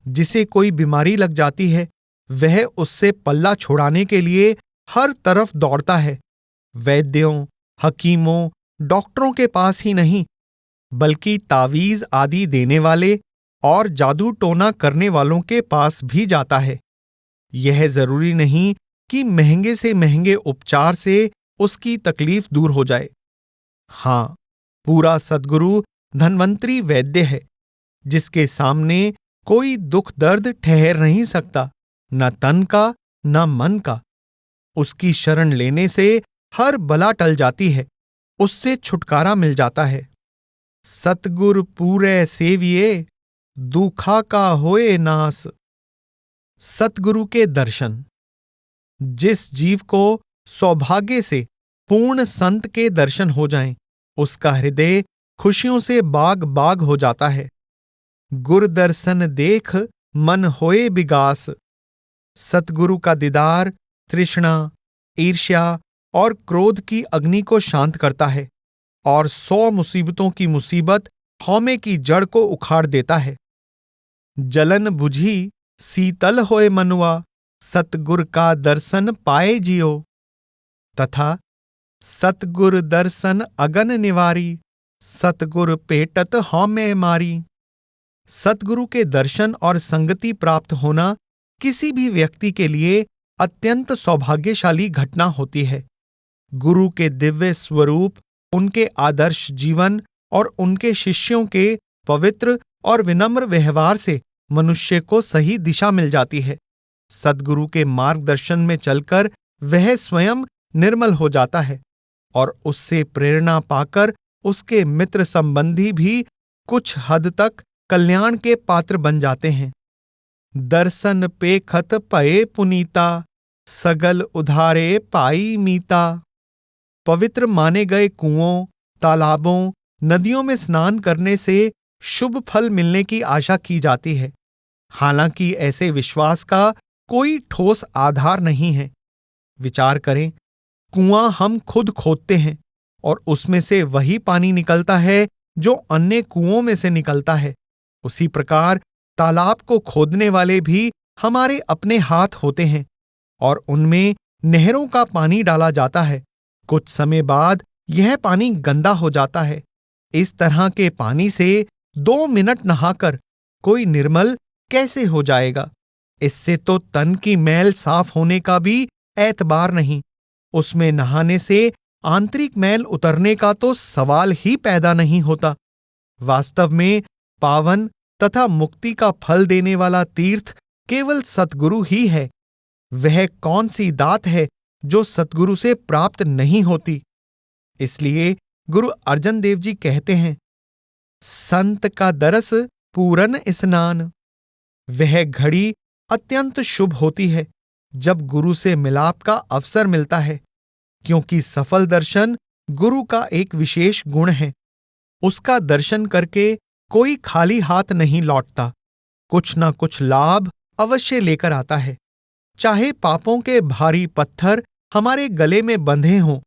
जिसे कोई बीमारी लग जाती है, वह उससे पल्ला छुड़ाने के लिए हर तरफ दौड़ता है। वैद्यों, हकीमों, डॉक्टरों के पास ही नहीं, बल्कि तावीज आदि देने वाले और जादू टोना करने वालों के पास भी जाता है। यह जरूरी नहीं कि महंगे से महंगे उपचार से उसकी तकलीफ दूर हो जाए। हाँ, पूरा सद्गुरु धन्वंतरी वैद्य है, जिसके सामने कोई दुख दर्द ठहर नहीं सकता, न तन का न मन का। उसकी शरण लेने से हर बला टल जाती है, उससे छुटकारा मिल जाता है। सतगुर पूरे सेविये, दुखा का होए नास। सतगुरु के दर्शन। जिस जीव को सौभाग्य से पूर्ण संत के दर्शन हो जाएं, उसका हृदय खुशियों से बाग बाग हो जाता है। गुर दर्शन देख मन होए बिगास। सतगुरु का दीदार तृष्णा, ईर्ष्या और क्रोध की अग्नि को शांत करता है और 100 मुसीबतों की मुसीबत हौमे की जड़ को उखाड़ देता है। जलन बुझी शीतल होए मनुआ, सतगुर का दर्शन पाए जियो। तथा सतगुर दर्शन अगन निवारी, सतगुर पेटत हौमे मारी। सतगुरु के दर्शन और संगति प्राप्त होना किसी भी व्यक्ति के लिए अत्यंत सौभाग्यशाली घटना होती है। गुरु के दिव्य स्वरूप, उनके आदर्श जीवन और उनके शिष्यों के पवित्र और विनम्र व्यवहार से मनुष्य को सही दिशा मिल जाती है। सद्गुरु के मार्गदर्शन में चलकर वह स्वयं निर्मल हो जाता है और उससे प्रेरणा पाकर उसके मित्र संबंधी भी कुछ हद तक कल्याण के पात्र बन जाते हैं। दर्शन पेखत पए पुनीता, सगल उधारे पाई मीता। पवित्र माने गए कुओं, तालाबों, नदियों में स्नान करने से शुभ फल मिलने की आशा की जाती है। हालांकि ऐसे विश्वास का कोई ठोस आधार नहीं है। विचार करें, कुआं हम खुद खोदते हैं और उसमें से वही पानी निकलता है जो अन्य कुओं में से निकलता है। उसी प्रकार तालाब को खोदने वाले भी हमारे अपने हाथ होते हैं और उनमें नहरों का पानी डाला जाता है। कुछ समय बाद यह पानी गंदा हो जाता है। इस तरह के पानी से 2 मिनट नहाकर कोई निर्मल कैसे हो जाएगा? इससे तो तन की मैल साफ होने का भी एतबार नहीं। उसमें नहाने से आंतरिक मैल उतरने का तो सवाल ही पैदा नहीं होता। वास्तव में पावन तथा मुक्ति का फल देने वाला तीर्थ केवल सतगुरु ही है। वह कौन सी दात है जो सतगुरु से प्राप्त नहीं होती? इसलिए गुरु अर्जन देव जी कहते हैं, संत का दरस पूरन स्नान। वह घड़ी अत्यंत शुभ होती है जब गुरु से मिलाप का अवसर मिलता है, क्योंकि सफल दर्शन गुरु का एक विशेष गुण है। उसका दर्शन करके कोई खाली हाथ नहीं लौटता, कुछ ना कुछ लाभ अवश्य लेकर आता है। चाहे पापों के भारी पत्थर हमारे गले में बंधे हों,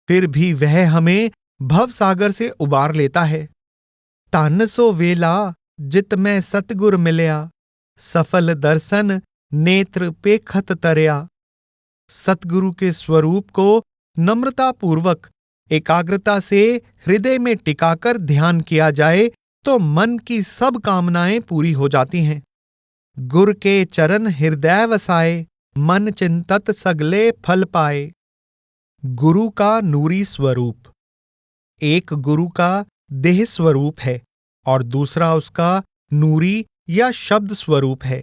फिर भी वह हमें भवसागर से उबार लेता है। तन सो वेला जित में सतगुर मिलया, सफल दर्शन नेत्र पेखत तरया। सतगुरु के स्वरूप को नम्रतापूर्वक एकाग्रता से हृदय में टिकाकर ध्यान किया जाए तो मन की सब कामनाएं पूरी हो जाती हैं। गुर के चरण हृदय वसाए, मन चिंतत सगले फल पाए। गुरु का नूरी स्वरूप। एक गुरु का देह स्वरूप है और दूसरा उसका नूरी या शब्द स्वरूप है।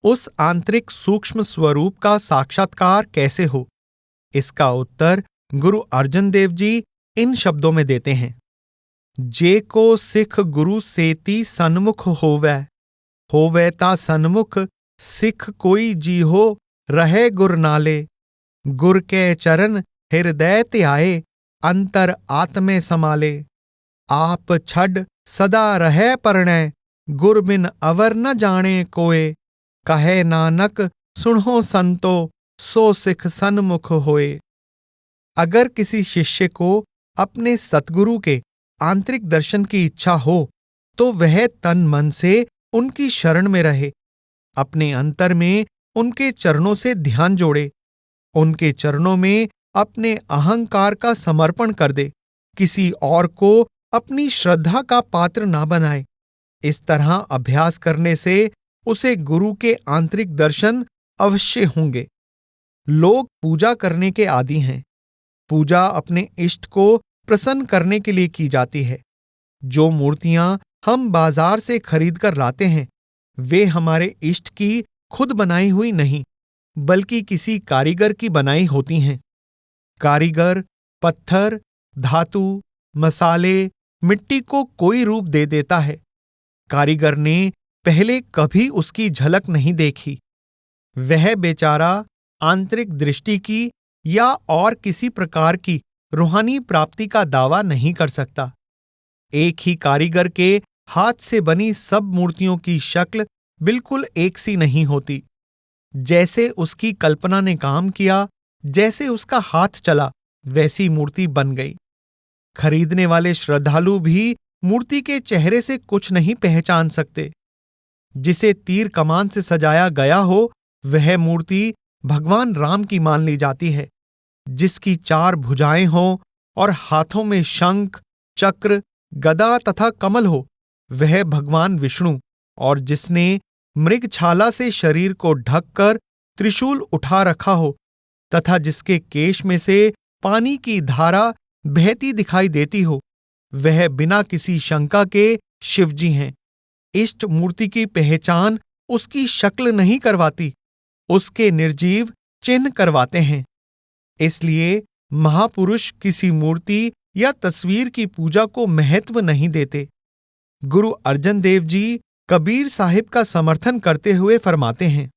उस आंतरिक सूक्ष्म स्वरूप का साक्षात्कार कैसे हो, इसका उत्तर गुरु अर्जन देव जी इन शब्दों में देते हैं। जे को सिख गुरु सेती सन्मुख होवै ता सन्मुख सिख कोई जीहो रहे गुर नाले। गुर के चरण हृदय त्याए अंतर आत्मे समाले। आप छड सदा रहे परणय गुर बिन अवर न जाने कोय। कहे नानक सुनो संतो सो सिख सन्मुख होए। अगर किसी शिष्य को अपने सतगुरु के आंतरिक दर्शन की इच्छा हो तो वह तन मन से उनकी शरण में रहे, अपने अंतर में उनके चरणों से ध्यान जोड़े, उनके चरणों में अपने अहंकार का समर्पण कर दे, किसी और को अपनी श्रद्धा का पात्र ना बनाए। इस तरह अभ्यास करने से उसे गुरु के आंतरिक दर्शन अवश्य होंगे। लोग पूजा करने के आदी हैं। पूजा अपने इष्ट को प्रसन्न करने के लिए की जाती है। जो मूर्तियां हम बाजार से खरीद कर लाते हैं वे हमारे इष्ट की खुद बनाई हुई नहीं बल्कि किसी कारीगर की बनाई होती हैं। कारीगर पत्थर, धातु, मसाले, मिट्टी को कोई रूप दे देता है। कारीगर ने पहले कभी उसकी झलक नहीं देखी। वह बेचारा आंतरिक दृष्टि की या और किसी प्रकार की रूहानी प्राप्ति का दावा नहीं कर सकता। एक ही कारीगर के हाथ से बनी सब मूर्तियों की शक्ल बिल्कुल एक सी नहीं होती। जैसे उसकी कल्पना ने काम किया, जैसे उसका हाथ चला, वैसी मूर्ति बन गई। खरीदने वाले श्रद्धालु भी मूर्ति के चेहरे से कुछ नहीं पहचान सकते। जिसे तीर कमान से सजाया गया हो वह मूर्ति भगवान राम की मान ली जाती है। जिसकी 4 भुजाएं हों और हाथों में शंख, चक्र, गदा तथा कमल हो वह भगवान विष्णु, और जिसने मृगछाला से शरीर को ढककर त्रिशूल उठा रखा हो तथा जिसके केश में से पानी की धारा बहती दिखाई देती हो वह बिना किसी शंका के शिवजी हैं। इष्ट मूर्ति की पहचान उसकी शक्ल नहीं करवाती, उसके निर्जीव चिन्ह करवाते हैं। इसलिए महापुरुष किसी मूर्ति या तस्वीर की पूजा को महत्व नहीं देते। गुरु अर्जन देव जी कबीर साहिब का समर्थन करते हुए फरमाते हैं,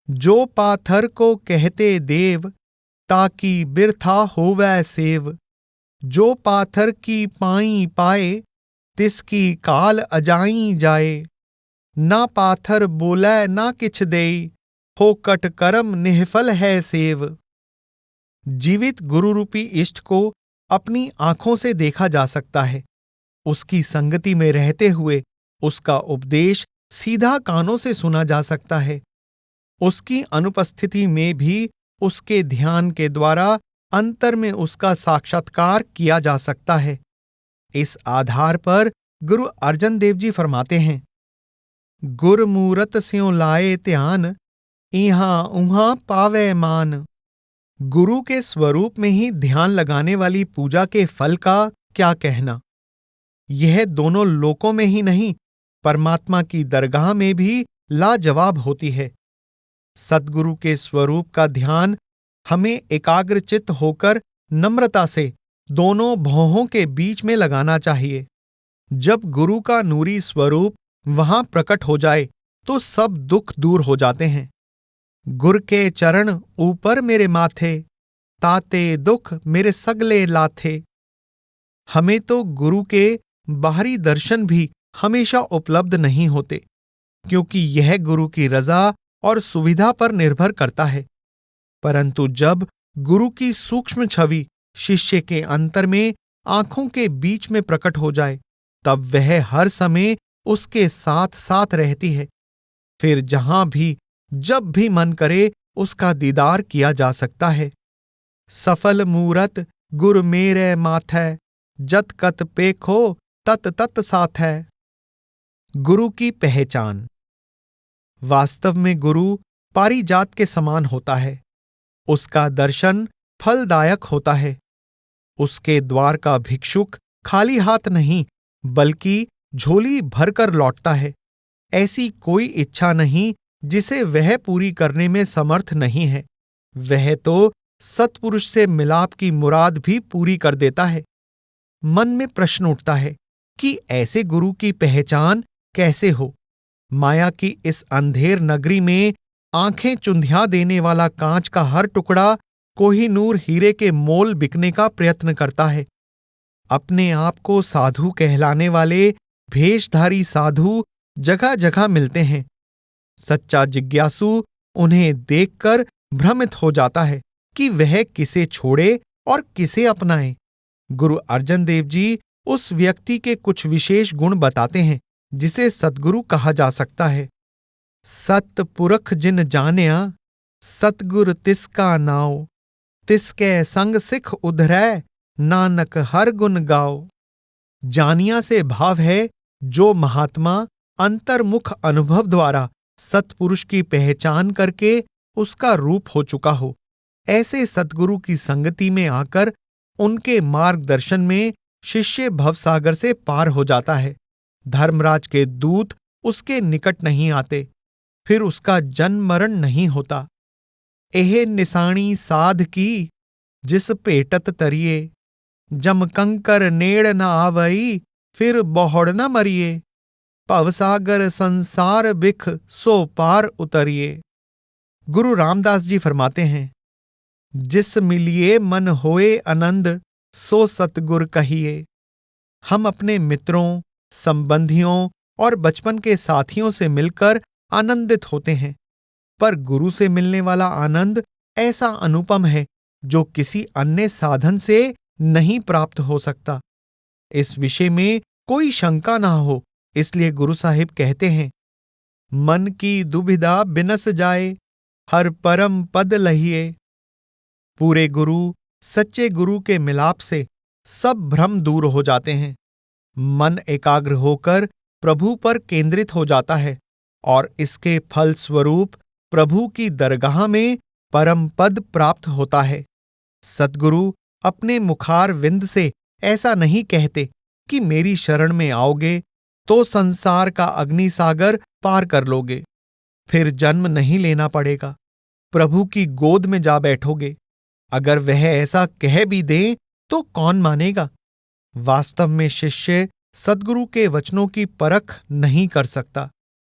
जो पाथर को कहते देव ताकि बिरथा होवै सेव। जो पाथर की पाई पाए तिसकी काल अजाई जाए। ना पाथर बोलै ना किछ देई होकट करम निहफल है सेव। जीवित गुरु रूपी इष्ट को अपनी आंखों से देखा जा सकता है। उसकी संगति में रहते हुए उसका उपदेश सीधा कानों से सुना जा सकता है। उसकी अनुपस्थिति में भी उसके ध्यान के द्वारा अंतर में उसका साक्षात्कार किया जा सकता है। इस आधार पर गुरु अर्जन देव जी फरमाते हैं, गुर मूरत स्यों लाए ध्यान इहां उहां पावे मान। गुरु के स्वरूप में ही ध्यान लगाने वाली पूजा के फल का क्या कहना। यह दोनों लोकों में ही नहीं परमात्मा की दरगाह में भी लाजवाब होती है। सद्गुरु के स्वरूप का ध्यान हमें एकाग्रचित्त होकर नम्रता से दोनों भौहों के बीच में लगाना चाहिए। जब गुरु का नूरी स्वरूप वहां प्रकट हो जाए तो सब दुख दूर हो जाते हैं। गुर के चरण ऊपर मेरे माथे ताते दुख मेरे सगले लाथे। हमें तो गुरु के बाहरी दर्शन भी हमेशा उपलब्ध नहीं होते, क्योंकि यह गुरु की रजा और सुविधा पर निर्भर करता है। परंतु जब गुरु की सूक्ष्म छवि शिष्य के अंतर में आंखों के बीच में प्रकट हो जाए तब वह हर समय उसके साथ साथ रहती है। फिर जहां भी जब भी मन करे उसका दीदार किया जा सकता है। सफल मूरत गुर मेरे माथै जत कत पेखो तत तत साथै। गुरु की पहचान। वास्तव में गुरु पारिजात के समान होता है। उसका दर्शन फलदायक होता है। उसके द्वार का भिक्षुक खाली हाथ नहीं बल्कि झोली भरकर लौटता है। ऐसी कोई इच्छा नहीं जिसे वह पूरी करने में समर्थ नहीं है। वह तो सत्पुरुष से मिलाप की मुराद भी पूरी कर देता है। मन में प्रश्न उठता है, कि ऐसे गुरु की पहचान कैसे हो। माया की इस अंधेर नगरी में आंखें चुंधिया देने वाला कांच का हर टुकड़ा कोहिनूर हीरे के मोल बिकने का प्रयत्न करता है। अपने आप को साधु कहलाने वाले भेषधारी साधु जगह जगह मिलते हैं। सच्चा जिज्ञासु उन्हें देखकर भ्रमित हो जाता है कि वह किसे छोड़े और किसे अपनाए। गुरु अर्जन देव जी उस व्यक्ति के कुछ विशेष गुण बताते हैं जिसे सद्गुरु कहा जा सकता है। सत पुरख जिन जान्या, सतगुर तिसका नाव, तिसके संग सिख उधरै, नानक हर गुण गाओ। जानिया से भाव है जो महात्मा अंतर्मुख अनुभव द्वारा सत्पुरुष की पहचान करके उसका रूप हो चुका हो। ऐसे सद्गुरु की संगति में आकर उनके मार्गदर्शन में शिष्य भवसागर से पार हो जाता है। धर्मराज के दूत उसके निकट नहीं आते, फिर उसका जन्म मरण नहीं होता। एह निसाणी साध की, जिस पेटत तरिए, जम कंकर नेड़ न आवई, फिर बहुड़ न मरिए, भवसागर संसार बिख सो पार उतरिए। गुरु रामदास जी फरमाते हैं, जिस मिलिए मन होए आनंद, सो सतगुर कहिए। हम अपने मित्रों, संबंधियों और बचपन के साथियों से मिलकर आनंदित होते हैं, पर गुरु से मिलने वाला आनंद ऐसा अनुपम है जो किसी अन्य साधन से नहीं प्राप्त हो सकता। इस विषय में कोई शंका ना हो, इसलिए गुरु साहिब कहते हैं, मन की दुविधा बिनस जाए, हर परम पद लहिए। पूरे गुरु, सच्चे गुरु के मिलाप से सब भ्रम दूर हो जाते हैं। मन एकाग्र होकर प्रभु पर केंद्रित हो जाता है और इसके फल स्वरूप प्रभु की दरगाह में परम पद प्राप्त होता है। सद्गुरु अपने मुखार विंद से ऐसा नहीं कहते कि मेरी शरण में आओगे तो संसार का अग्निसागर पार कर लोगे, फिर जन्म नहीं लेना पड़ेगा, प्रभु की गोद में जा बैठोगे। अगर वह ऐसा कह भी दे तो कौन मानेगा। वास्तव में शिष्य सद्गुरु के वचनों की परख नहीं कर सकता।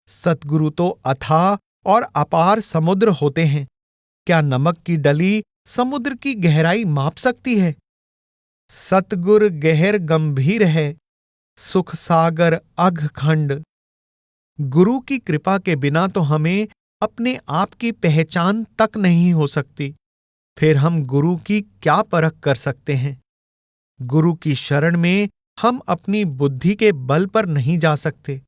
सद्गुरु तो अथाह और अपार समुद्र होते हैं। क्या नमक की डली समुद्र की गहराई माप सकती है? सतगुर गहर गंभीर है, सुख सागर अघ खंड। गुरु की कृपा के बिना तो हमें अपने आप की पहचान तक नहीं हो सकती, फिर हम गुरु की क्या परख कर सकते हैं। गुरु की शरण में हम अपनी बुद्धि के बल पर नहीं जा सकते।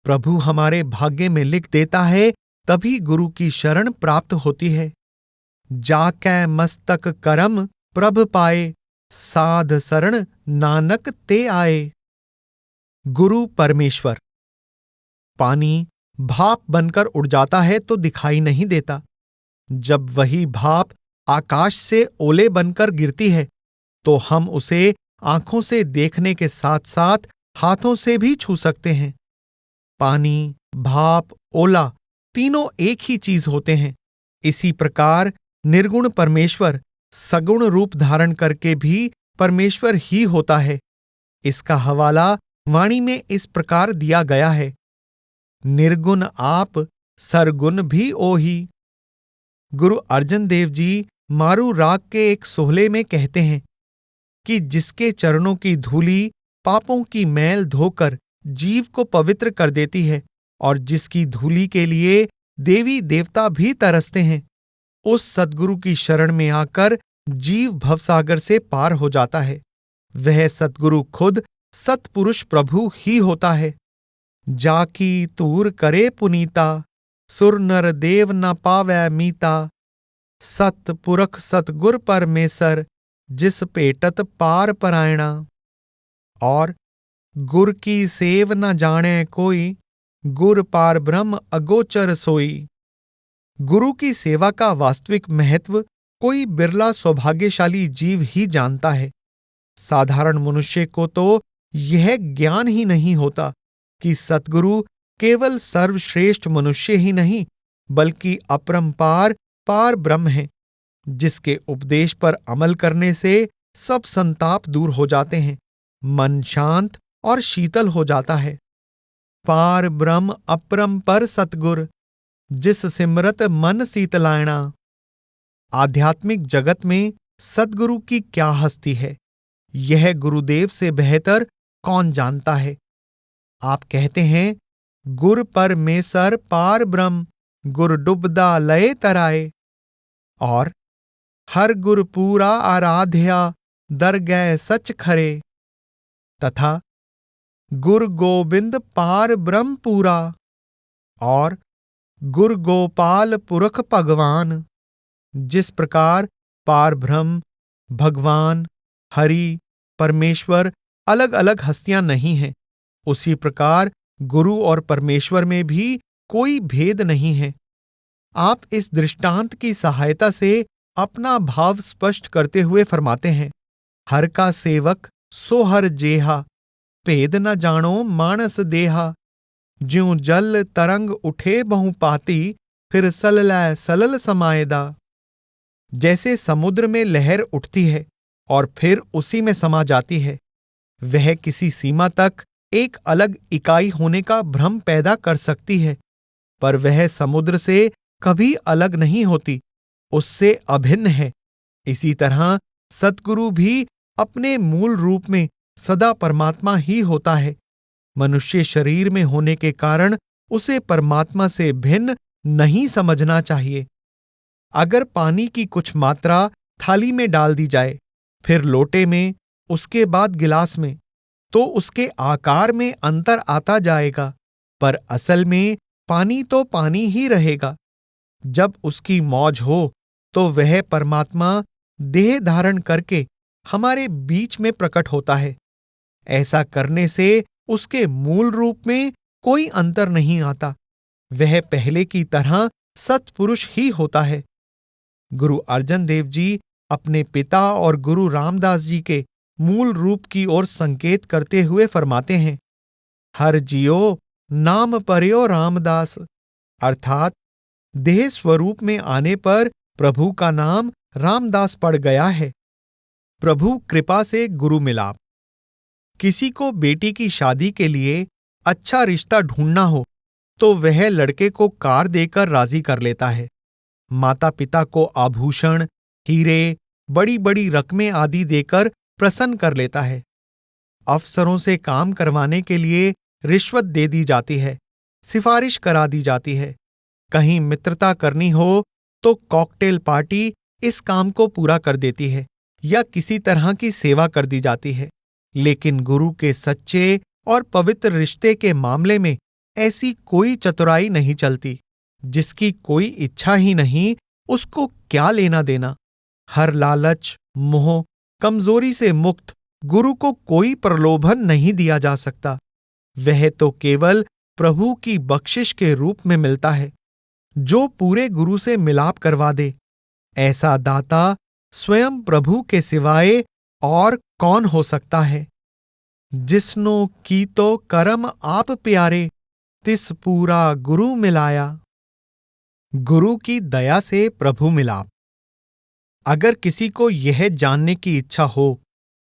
प्रभु हमारे भाग्य में लिख देता है, तभी गुरु की शरण प्राप्त होती है। जाकै मस्तक करम प्रभ पाए, साध शरण नानक ते आए। गुरु परमेश्वर। पानी भाप बनकर उड़ जाता है तो दिखाई नहीं देता। जब वही भाप आकाश से ओले बनकर गिरती है तो हम उसे आंखों से देखने के साथ साथ हाथों से भी छू सकते हैं। पानी, भाप, ओला तीनों एक ही चीज होते हैं। इसी प्रकार निर्गुण परमेश्वर सगुण रूप धारण करके भी परमेश्वर ही होता है। इसका हवाला वाणी में इस प्रकार दिया गया है, निर्गुण आप सरगुण भी ओही। गुरु अर्जन देव जी मारू राग के एक सोहले में कहते हैं कि जिसके चरणों की धूली पापों की मैल धोकर जीव को पवित्र कर देती है और जिसकी धूली के लिए देवी देवता भी तरसते हैं, उस सद्गुरु की शरण में आकर जीव भवसागर से पार हो जाता है। वह सद्गुरु खुद सत्पुरुष प्रभु ही होता है। जाकी तूर करे पुनीता, सुर नर देव न पावै मीता। सत पुरख सतगुर परमेसर, जिस पेटत पार परायणा। और गुर की सेव न जाने कोई, गुर पार ब्रह्म अगोचर सोई। गुरु की सेवा का वास्तविक महत्व कोई बिरला सौभाग्यशाली जीव ही जानता है। साधारण मनुष्य को तो यह ज्ञान ही नहीं होता कि सद्गुरु केवल सर्वश्रेष्ठ मनुष्य ही नहीं बल्कि अपरंपार पार ब्रह्म है, जिसके उपदेश पर अमल करने से सब संताप दूर हो जाते हैं, मन शांत और शीतल हो जाता है। पार ब्रह्म अपरम पर सतगुर, जिस सिमरत मन शीतलायणा। आध्यात्मिक जगत में सद्गुरु की क्या हस्ती है, यह गुरुदेव से बेहतर कौन जानता है। आप कहते हैं, गुर पर मेसर पार ब्रह्म, गुर डुबदा लय तराए। और हर गुर पूरा आराध्या, दर गए सच खरे। तथा गुर गोविंद पार ब्रह्म पूरा, और गुर गोपाल पुरख भगवान। जिस प्रकार पार ब्रह्म, भगवान, हरि, परमेश्वर अलग अलग हस्तियां नहीं हैं, उसी प्रकार गुरु और परमेश्वर में भी कोई भेद नहीं है। आप इस दृष्टांत की सहायता से अपना भाव स्पष्ट करते हुए फरमाते हैं, हर का सेवक सो हर जेहा, भेद न जानो मानस देहा। ज्यों जल तरंग उठे बहु पाती, फिर सललै सलल समायदा। जैसे समुद्र में लहर उठती है और फिर उसी में समा जाती है, वह किसी सीमा तक एक अलग इकाई होने का भ्रम पैदा कर सकती है, पर वह समुद्र से कभी अलग नहीं होती, उससे अभिन्न है। इसी तरह सद्गुरु भी अपने मूल रूप में सदा परमात्मा ही होता है। मनुष्य शरीर में होने के कारण उसे परमात्मा से भिन्न नहीं समझना चाहिए। अगर पानी की कुछ मात्रा थाली में डाल दी जाए, फिर लोटे में, उसके बाद गिलास में, तो उसके आकार में अंतर आता जाएगा, पर असल में पानी तो पानी ही रहेगा। जब उसकी मौज हो तो वह परमात्मा देह धारण करके हमारे बीच में प्रकट होता है। ऐसा करने से उसके मूल रूप में कोई अंतर नहीं आता, वह पहले की तरह सत्पुरुष ही होता है। गुरु अर्जन देव जी अपने पिता और गुरु रामदास जी के मूल रूप की ओर संकेत करते हुए फरमाते हैं, हर जियो नाम पर्यो रामदास। अर्थात देह स्वरूप में आने पर प्रभु का नाम रामदास पड़ गया है। प्रभु कृपा से गुरु मिलाप। किसी को बेटी की शादी के लिए अच्छा रिश्ता ढूंढना हो तो वह लड़के को कार देकर राजी कर लेता है, माता पिता को आभूषण, हीरे, बड़ी बड़ी रकमें आदि देकर प्रसन्न कर लेता है। अफसरों से काम करवाने के लिए रिश्वत दे दी जाती है, सिफारिश करा दी जाती है। कहीं मित्रता करनी हो तो कॉकटेल पार्टी इस काम को पूरा कर देती है या किसी तरह की सेवा कर दी जाती है। लेकिन गुरु के सच्चे और पवित्र रिश्ते के मामले में ऐसी कोई चतुराई नहीं चलती। जिसकी कोई इच्छा ही नहीं, उसको क्या लेना देना। हर लालच, मोह, कमजोरी से मुक्त गुरु को कोई प्रलोभन नहीं दिया जा सकता। वह तो केवल प्रभु की बख्शिश के रूप में मिलता है। जो पूरे गुरु से मिलाप करवा दे, ऐसा दाता स्वयं प्रभु के सिवाय और कौन हो सकता है। जिसनो की तो करम आप प्यारे, तिस पूरा गुरु मिलाया। गुरु की दया से प्रभु मिलाप। अगर किसी को यह जानने की इच्छा हो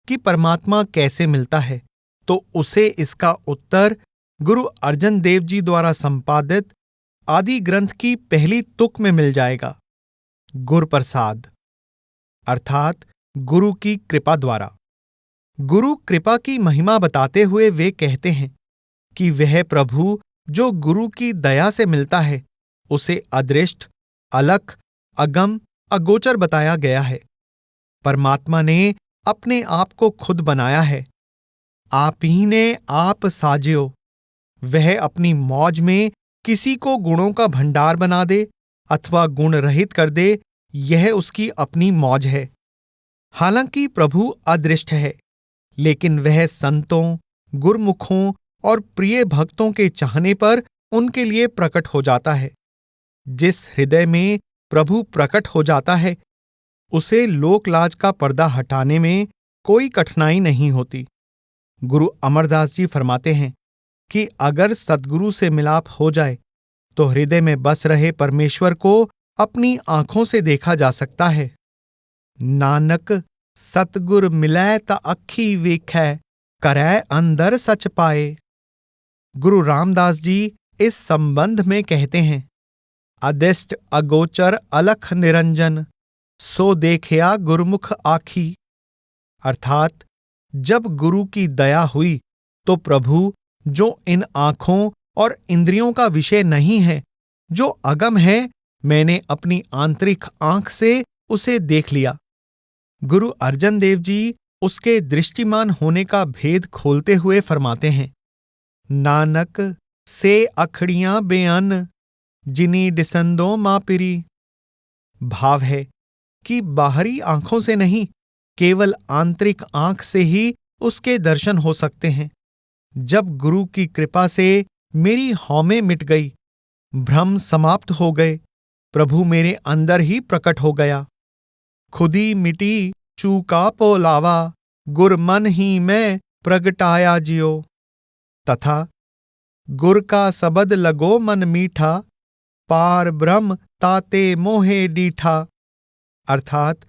कि परमात्मा कैसे मिलता है, तो उसे इसका उत्तर गुरु अर्जन देव जी द्वारा संपादित आदि ग्रंथ की पहली तुक में मिल जाएगा। गुर प्रसाद अर्थात गुरु की कृपा द्वारा। गुरु कृपा की महिमा बताते हुए वे कहते हैं कि वह प्रभु जो गुरु की दया से मिलता है, उसे अदृष्ट, अलख, अगम, अगोचर बताया गया है। परमात्मा ने अपने आप को खुद बनाया है। आप ही ने आप साज्यो। वह अपनी मौज में किसी को गुणों का भंडार बना दे अथवा गुण रहित कर दे, यह उसकी अपनी मौज है। हालांकि प्रभु अदृष्ट है, लेकिन वह संतों, गुरमुखों और प्रिय भक्तों के चाहने पर उनके लिए प्रकट हो जाता है। जिस हृदय में प्रभु प्रकट हो जाता है, उसे लोकलाज का पर्दा हटाने में कोई कठिनाई नहीं होती। गुरु अमरदास जी फरमाते हैं कि अगर सद्गुरु से मिलाप हो जाए तो हृदय में बस रहे परमेश्वर को अपनी आंखों से देखा जा सकता है। नानक सतगुर मिलै ता अखी वेखै, करै अंदर सच पाए। गुरु रामदास जी इस संबंध में कहते हैं, अदिष्ट अगोचर अलख निरंजन, सो देखिया गुरुमुख आखी। अर्थात जब गुरु की दया हुई तो प्रभु, जो इन आंखों और इंद्रियों का विषय नहीं है, जो अगम है, मैंने अपनी आंतरिक आंख से उसे देख लिया। गुरु अर्जन देव जी उसके दृष्टिमान होने का भेद खोलते हुए फरमाते हैं, नानक से अखड़ियां बेअन, जिनी डिसंदो मापिरी। भाव है कि बाहरी आंखों से नहीं, केवल आंतरिक आंख से ही उसके दर्शन हो सकते हैं। जब गुरु की कृपा से मेरी हौमें मिट गई, भ्रम समाप्त हो गए, प्रभु मेरे अंदर ही प्रकट हो गया। खुदी मिटी चूका पोलावा, गुर मन ही मैं प्रगटाया जियो। तथा गुर का सबद लगो मन मीठा, पार ब्रह्म ताते मोहे डीठा। अर्थात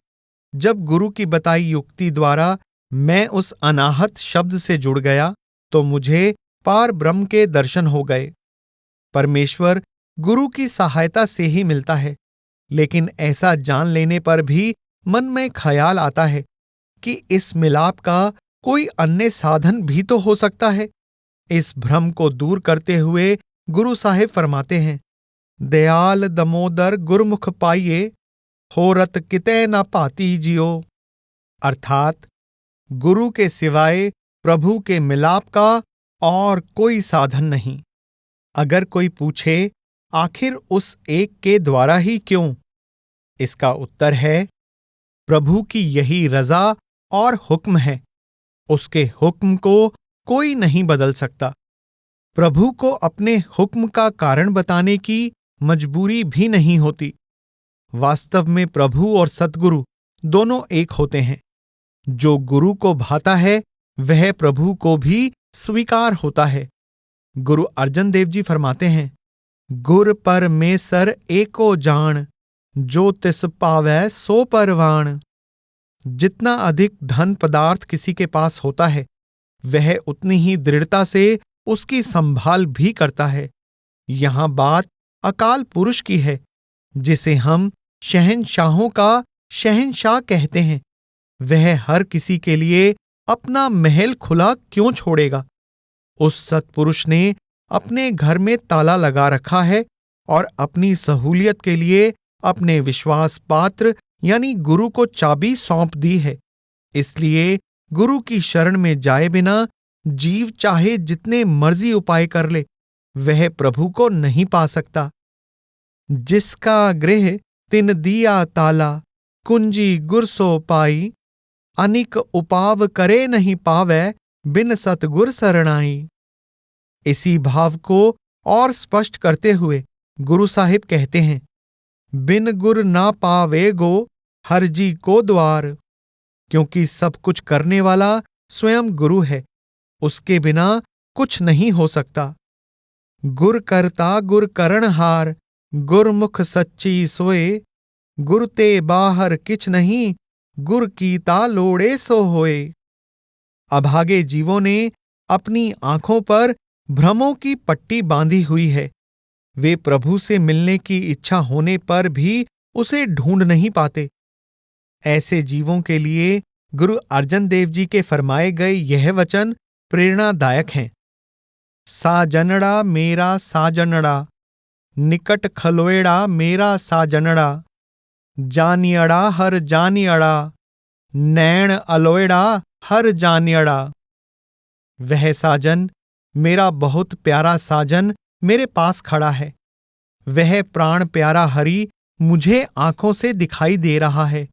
जब गुरु की बताई युक्ति द्वारा मैं उस अनाहत शब्द से जुड़ गया तो मुझे पार ब्रह्म के दर्शन हो गए। परमेश्वर गुरु की सहायता से ही मिलता है, लेकिन ऐसा जान लेने पर भी मन में ख्याल आता है कि इस मिलाप का कोई अन्य साधन भी तो हो सकता है। इस भ्रम को दूर करते हुए गुरु साहिब फरमाते हैं, दयाल दमोदर गुरमुख पाइये, होरत किते न पाती जियो। अर्थात गुरु के सिवाय प्रभु के मिलाप का और कोई साधन नहीं। अगर कोई पूछे आखिर उस एक के द्वारा ही क्यों, इसका उत्तर है, प्रभु की यही रजा और हुक्म है। उसके हुक्म को कोई नहीं बदल सकता। प्रभु को अपने हुक्म का कारण बताने की मजबूरी भी नहीं होती। वास्तव में प्रभु और सद्गुरु दोनों एक होते हैं। जो गुरु को भाता है वह प्रभु को भी स्वीकार होता है। गुरु अर्जन देव जी फरमाते हैं, गुर पर में सर एको जान, जो तिस पावै सो परवान। जितना अधिक धन पदार्थ किसी के पास होता है, वह उतनी ही दृढ़ता से उसकी संभाल भी करता है। यहां बात अकाल पुरुष की है, जिसे हम शहंशाहों का शहंशाह कहते हैं। वह हर किसी के लिए अपना महल खुला क्यों छोड़ेगा। उस सत्पुरुष ने अपने घर में ताला लगा रखा है और अपनी सहूलियत के लिए अपने विश्वास पात्र यानी गुरु को चाबी सौंप दी है। इसलिए गुरु की शरण में जाए बिना जीव चाहे जितने मर्जी उपाय कर ले, वह प्रभु को नहीं पा सकता। जिसका गृह तिन दिया ताला, कुंजी गुर सो पाई। अनिक उपाव करे नहीं पावै, बिन सतगुर सरणाई। इसी भाव को और स्पष्ट करते हुए गुरु साहिब कहते हैं, बिन गुर ना पावे गो, हर जी को द्वार। क्योंकि सब कुछ करने वाला स्वयं गुरु है, उसके बिना कुछ नहीं हो सकता। गुर करता गुर करणहार, गुरमुख सच्ची सोए। गुर ते बाहर किछ नहीं, गुर कीता लोड़े सो होए। अभागे जीवों ने अपनी आंखों पर भ्रमों की पट्टी बांधी हुई है। वे प्रभु से मिलने की इच्छा होने पर भी उसे ढूंढ नहीं पाते। ऐसे जीवों के लिए गुरु अर्जन देव जी के फरमाए गए यह वचन प्रेरणादायक हैं। साजनड़ा मेरा साजनड़ा, निकट खलोएड़ा मेरा साजनड़ा। जानियड़ा हर जानियड़ा, नैण अलोएड़ा हर जानियड़ा। वह साजन, मेरा बहुत प्यारा साजन मेरे पास खड़ा है। वह प्राण प्यारा हरि मुझे आंखों से दिखाई दे रहा है।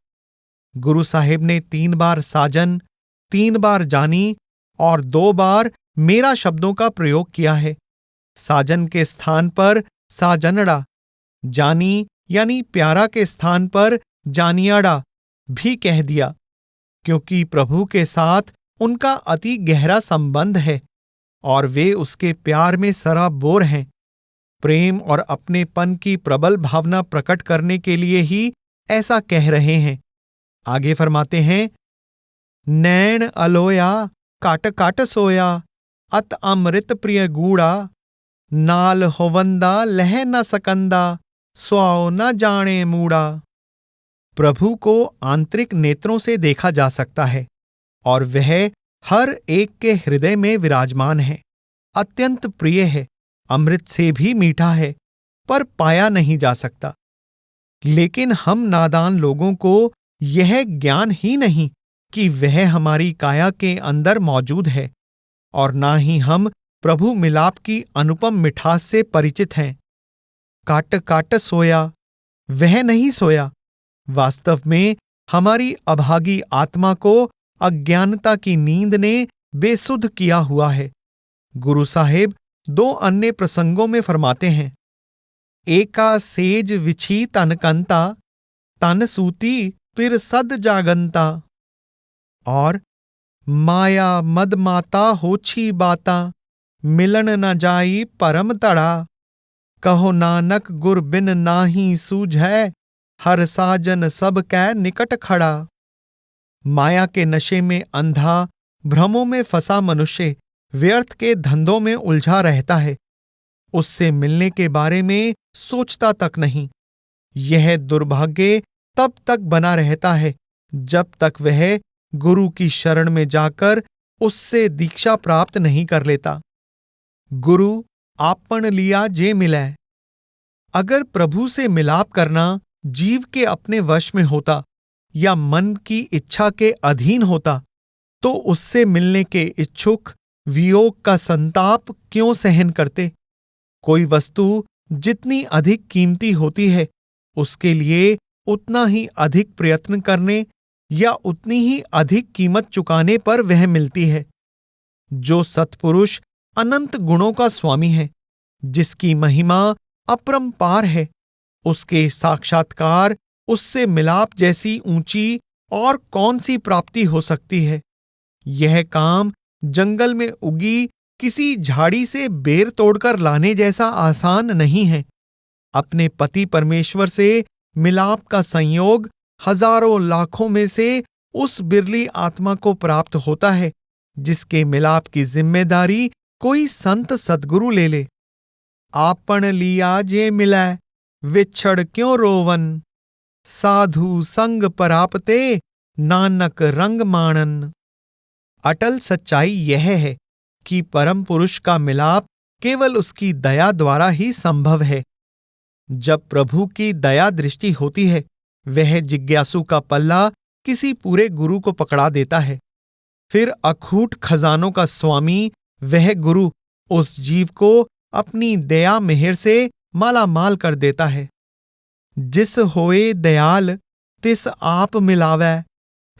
गुरु साहिब ने 3 बार साजन, 3 बार जानी और 2 बार मेरा शब्दों का प्रयोग किया है। साजन के स्थान पर साजनड़ा, जानी यानी प्यारा के स्थान पर जानियाड़ा भी कह दिया, क्योंकि प्रभु के साथ उनका अति गहरा संबंध है और वे उसके प्यार में सराबोर हैं। प्रेम और अपनेपन की प्रबल भावना प्रकट करने के लिए ही ऐसा कह रहे हैं। आगे फरमाते हैं, नैण अलोया काट काट सोया अत अमृत प्रिय गूढ़ा, नाल होवंदा लह न सकंदा, स्वाओ न जाने मूढ़ा। प्रभु को आंतरिक नेत्रों से देखा जा सकता है और वह हर एक के हृदय में विराजमान है। अत्यंत प्रिय है, अमृत से भी मीठा है, पर पाया नहीं जा सकता। लेकिन हम नादान लोगों को यह ज्ञान ही नहीं कि वह हमारी काया के अंदर मौजूद है, और ना ही हम प्रभु मिलाप की अनुपम मिठास से परिचित हैं। काट काट सोया, वह नहीं सोया। वास्तव में हमारी अभागी आत्मा को अज्ञानता की नींद ने बेसुध किया हुआ है। गुरु साहेब दो अन्य प्रसंगों में फरमाते हैं, एका सेज विछी तन कंता, तन सूती फिर सद जागंता। और माया मद माता होछी बाता, मिलन न जाई परम तड़ा। कहो नानक गुर बिन नाही सूझै, हर साजन सब कै निकट खड़ा। माया के नशे में अंधा, भ्रमों में फंसा मनुष्य व्यर्थ के धंधों में उलझा रहता है। उससे मिलने के बारे में सोचता तक नहीं। यह दुर्भाग्य तब तक बना रहता है जब तक वह गुरु की शरण में जाकर उससे दीक्षा प्राप्त नहीं कर लेता। गुरु आपन लिया जे मिलै। अगर प्रभु से मिलाप करना जीव के अपने वश में होता या मन की इच्छा के अधीन होता, तो उससे मिलने के इच्छुक वियोग का संताप क्यों सहन करते। कोई वस्तु जितनी अधिक कीमती होती है, उसके लिए उतना ही अधिक प्रयत्न करने या उतनी ही अधिक कीमत चुकाने पर वह मिलती है। जो सत्पुरुष अनंत गुणों का स्वामी है, जिसकी महिमा अपरंपार है, उसके साक्षात्कार, उससे मिलाप जैसी ऊंची और कौन सी प्राप्ति हो सकती है। यह काम जंगल में उगी किसी झाड़ी से बेर तोड़कर लाने जैसा आसान नहीं है। अपने पति परमेश्वर से मिलाप का संयोग हजारों लाखों में से उस बिरली आत्मा को प्राप्त होता है जिसके मिलाप की जिम्मेदारी कोई संत सद्गुरु ले ले। आपन लिया जे मिलै, विछड़ क्यों रोवन। साधु संग परापते, नानक रंग माणन। अटल सच्चाई यह है कि परम पुरुष का मिलाप केवल उसकी दया द्वारा ही संभव है। जब प्रभु की दया दृष्टि होती है, वह जिज्ञासु का पल्ला किसी पूरे गुरु को पकड़ा देता है। फिर अखूट खजानों का स्वामी वह गुरु उस जीव को अपनी दया मेहर से माला माल कर देता है। जिस होए दयाल तिस आप मिलावै,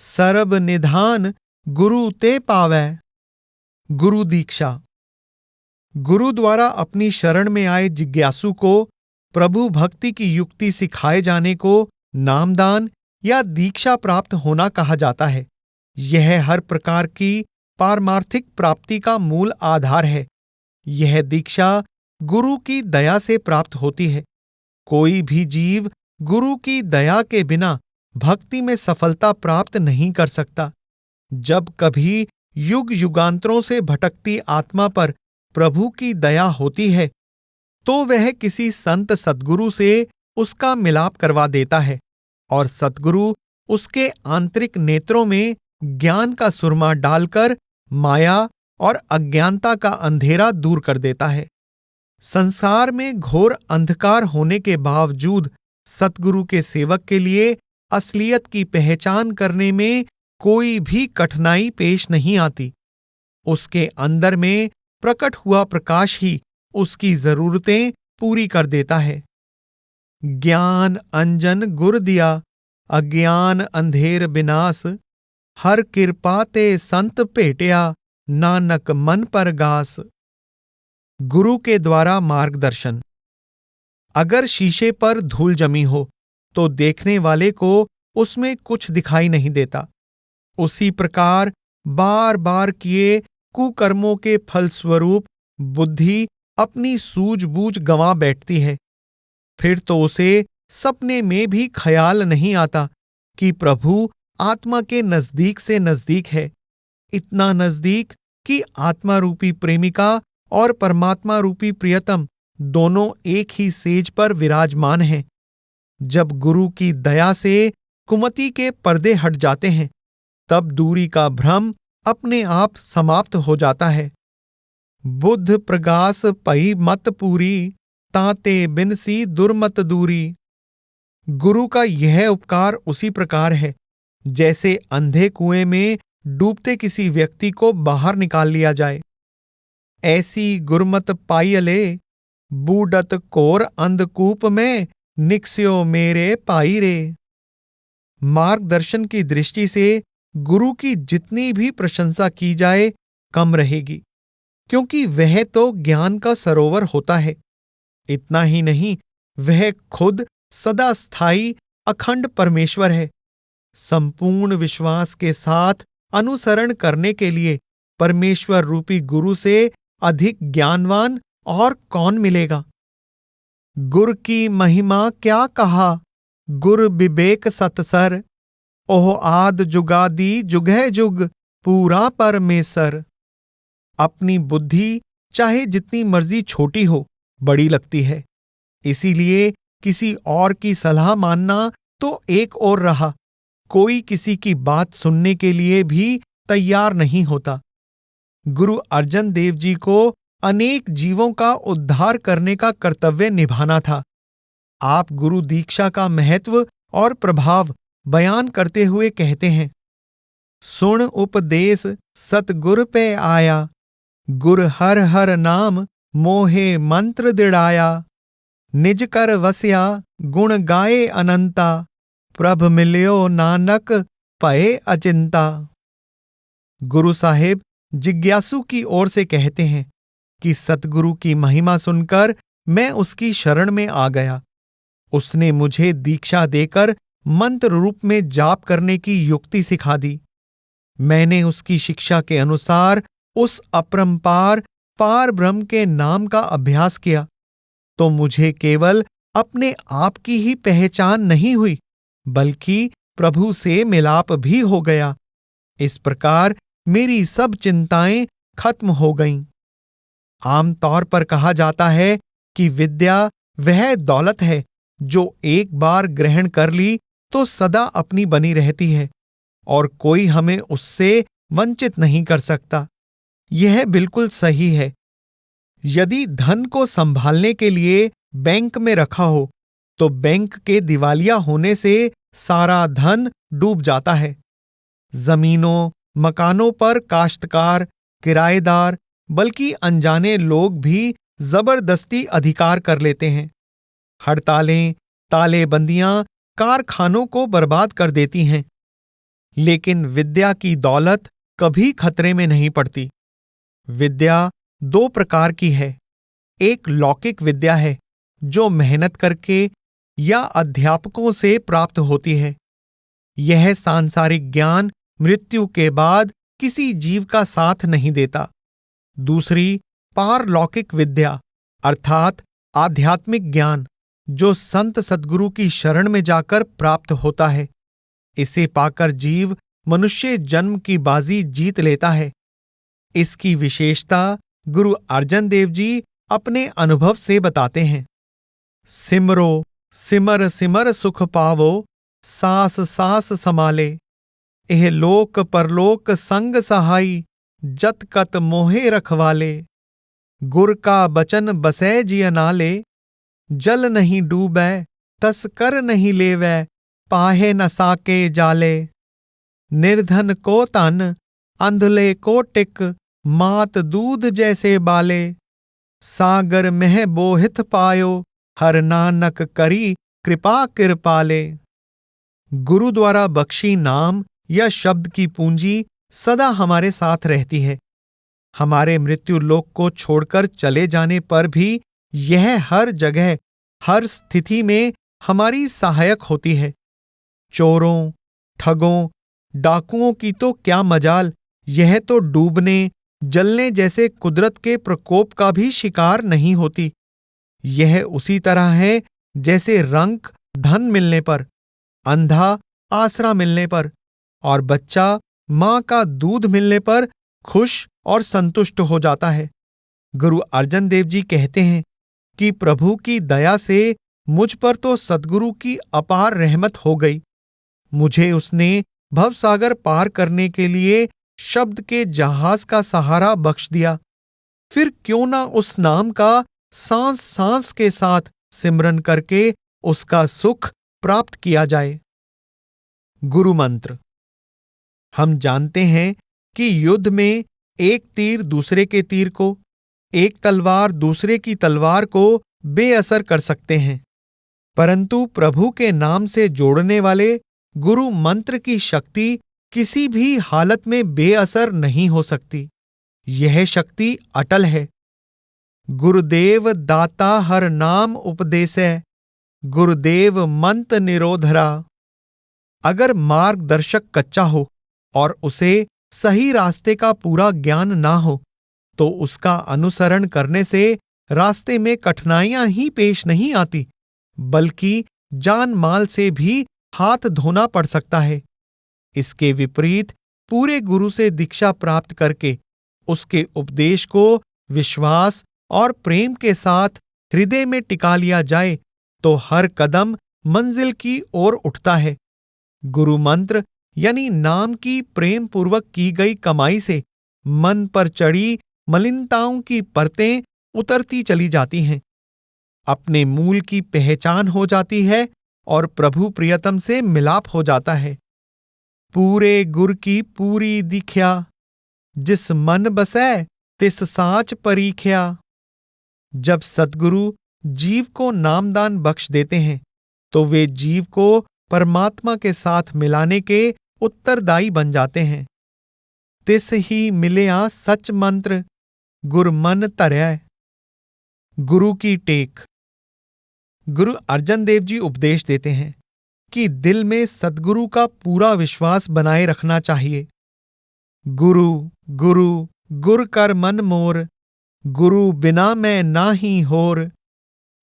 सरब निधान गुरु ते पावै। गुरु दीक्षा। गुरु द्वारा अपनी शरण में आए जिज्ञासु को प्रभु भक्ति की युक्ति सिखाए जाने को नामदान या दीक्षा प्राप्त होना कहा जाता है। यह हर प्रकार की पारमार्थिक प्राप्ति का मूल आधार है। यह दीक्षा गुरु की दया से प्राप्त होती है। कोई भी जीव गुरु की दया के बिना भक्ति में सफलता प्राप्त नहीं कर सकता। जब कभी युग युगांतरों से भटकती आत्मा पर प्रभु की दया होती है, तो वह किसी संत सद्गुरु से उसका मिलाप करवा देता है और सद्गुरु उसके आंतरिक नेत्रों में ज्ञान का सुरमा डालकर माया और अज्ञानता का अंधेरा दूर कर देता है। संसार में घोर अंधकार होने के बावजूद सद्गुरु के सेवक के लिए असलियत की पहचान करने में कोई भी कठिनाई पेश नहीं आती। उसके अंदर में प्रकट हुआ प्रकाश ही उसकी जरूरतें पूरी कर देता है। ज्ञान अंजन गुर दिया, अज्ञान अंधेर बिनाश। हर कृपा ते संत भेटिया, नानक मन पर गास। गुरु के द्वारा मार्गदर्शन। अगर शीशे पर धूल जमी हो तो देखने वाले को उसमें कुछ दिखाई नहीं देता। उसी प्रकार बार बार किए कुकर्मों के फलस्वरूप बुद्धि अपनी सूझबूझ गंवा बैठती है। फिर तो उसे सपने में भी ख्याल नहीं आता कि प्रभु आत्मा के नजदीक से नजदीक है। इतना नजदीक कि आत्मा रूपी प्रेमिका और परमात्मा रूपी प्रियतम दोनों एक ही सेज पर विराजमान हैं। जब गुरु की दया से कुमति के पर्दे हट जाते हैं, तब दूरी का भ्रम अपने आप समाप्त हो जाता है। बुद्ध प्रगास पई मत पूरी, ताते बिनसी दुर्मत दूरी। गुरु का यह उपकार उसी प्रकार है जैसे अंधे कुएं में डूबते किसी व्यक्ति को बाहर निकाल लिया जाए। ऐसी गुरमत पाइयले, बूडत कोर अंधकूप में निक्स्यो मेरे पाई रे। मार्गदर्शन की दृष्टि से गुरु की जितनी भी प्रशंसा की जाए कम रहेगी, क्योंकि वह तो ज्ञान का सरोवर होता है। इतना ही नहीं, वह खुद सदा स्थायी अखंड परमेश्वर है। संपूर्ण विश्वास के साथ अनुसरण करने के लिए परमेश्वर रूपी गुरु से अधिक ज्ञानवान और कौन मिलेगा। गुर की महिमा क्या कहा, गुर विवेक सतसर। ओह आद जुगादी जुगह जुग, पूरा परमेसर। अपनी बुद्धि चाहे जितनी मर्जी छोटी हो, बड़ी लगती है। इसीलिए किसी और की सलाह मानना तो एक और रहा, कोई किसी की बात सुनने के लिए भी तैयार नहीं होता। गुरु अर्जन देव जी को अनेक जीवों का उद्धार करने का कर्तव्य निभाना था। आप गुरु दीक्षा का महत्व और प्रभाव बयान करते हुए कहते हैं, सुन उपदेश सतगुर पे आया, गुर हर हर नाम मोहे मंत्र दिड़ाया। निज कर वस्या गुण गाए अनंता, प्रभ मिल्यो नानक पए अचिंता। गुरु साहिब जिज्ञासु की ओर से कहते हैं कि सतगुरु की महिमा सुनकर मैं उसकी शरण में आ गया। उसने मुझे दीक्षा देकर मंत्र रूप में जाप करने की युक्ति सिखा दी। मैंने उसकी शिक्षा के अनुसार उस अपरंपार पार ब्रह्म के नाम का अभ्यास किया, तो मुझे केवल अपने आप की ही पहचान नहीं हुई, बल्कि प्रभु से मिलाप भी हो गया। इस प्रकार मेरी सब चिंताएं खत्म हो गईं। आमतौर पर कहा जाता है कि विद्या वह दौलत है जो एक बार ग्रहण कर ली तो सदा अपनी बनी रहती है और कोई हमें उससे वंचित नहीं कर सकता। यह बिल्कुल सही है। यदि धन को संभालने के लिए बैंक में रखा हो, तो बैंक के दिवालिया होने से सारा धन डूब जाता है। जमीनों, मकानों पर काश्तकार, किराएदार, बल्कि अनजाने लोग भी जबरदस्ती अधिकार कर लेते हैं। हड़तालें, तालेबंदियां कारखानों को बर्बाद कर देती हैं, लेकिन विद्या की दौलत कभी खतरे में नहीं पड़ती। विद्या दो प्रकार की है। एक लौकिक विद्या है जो मेहनत करके या अध्यापकों से प्राप्त होती है। यह सांसारिक ज्ञान मृत्यु के बाद किसी जीव का साथ नहीं देता। दूसरी पारलौकिक विद्या अर्थात आध्यात्मिक ज्ञान जो संत सद्गुरु की शरण में जाकर प्राप्त होता है। इसे पाकर जीव मनुष्य जन्म की बाजी जीत लेता है। इसकी विशेषता गुरु अर्जन देव जी अपने अनुभव से बताते हैं। सिमरो सिमर सिमर सुख पावो, सास सास समाले। एह लोक परलोक संग सहाई, जत कत मोहे रखवाले। गुर का बचन बसै जिय नाले, जल नहीं डूबै तस कर नहीं लेवै, पाहे न साके जाले। निर्धन को तन अंधले को टिक, मात दूध जैसे बाले। सागर मह बोहित पायो, हर नानक करी कृपा कृपाले। गुरु द्वारा बख्शी नाम या शब्द की पूंजी सदा हमारे साथ रहती है। हमारे मृत्यु लोक को छोड़कर चले जाने पर भी यह हर जगह, हर स्थिति में हमारी सहायक होती है। चोरों, ठगों, डाकुओं की तो क्या मजाल, यह तो डूबने, जलने जैसे कुदरत के प्रकोप का भी शिकार नहीं होती। यह उसी तरह है जैसे रंक धन मिलने पर, अंधा आसरा मिलने पर और बच्चा मां का दूध मिलने पर खुश और संतुष्ट हो जाता है। गुरु अर्जन देव जी कहते हैं कि प्रभु की दया से मुझ पर तो सद्गुरु की अपार रहमत हो गई। मुझे उसने भवसागर पार करने के लिए शब्द के जहाज का सहारा बख्श दिया। फिर क्यों ना उस नाम का सांस सांस के साथ सिमरन करके उसका सुख प्राप्त किया जाए। गुरु मंत्र। हम जानते हैं कि युद्ध में एक तीर दूसरे के तीर को, एक तलवार दूसरे की तलवार को बेअसर कर सकते हैं, परंतु प्रभु के नाम से जोड़ने वाले गुरु मंत्र की शक्ति किसी भी हालत में बेअसर नहीं हो सकती। यह शक्ति अटल है। गुरुदेव दाता हर नाम उपदेसै, गुरुदेव मंत निरोधरा। अगर मार्गदर्शक कच्चा हो और उसे सही रास्ते का पूरा ज्ञान ना हो, तो उसका अनुसरण करने से रास्ते में कठिनाइयां ही पेश नहीं आती, बल्कि जान माल से भी हाथ धोना पड़ सकता है। इसके विपरीत पूरे गुरु से दीक्षा प्राप्त करके उसके उपदेश को विश्वास और प्रेम के साथ हृदय में टिका लिया जाए तो हर कदम मंजिल की ओर उठता है। गुरु मंत्र यानी नाम की प्रेम पूर्वक की गई कमाई से मन पर चढ़ी मलिनताओं की परतें उतरती चली जाती हैं, अपने मूल की पहचान हो जाती है और प्रभु प्रियतम से मिलाप हो जाता है। पूरे गुर की पूरी दिख्या, जिस मन बसै तिस साच परीख्या। जब सद्गुरु जीव को नामदान बख्श देते हैं तो वे जीव को परमात्मा के साथ मिलाने के उत्तरदायी बन जाते हैं। तिस ही मिलिया सच मंत्र, गुर मन तरय। गुरु की टेक। गुरु अर्जन देव जी उपदेश देते हैं कि दिल में सद्गुरु का पूरा विश्वास बनाए रखना चाहिए। गुरु गुरु गुर कर मन मोर, गुरु बिना मैं नाही होर।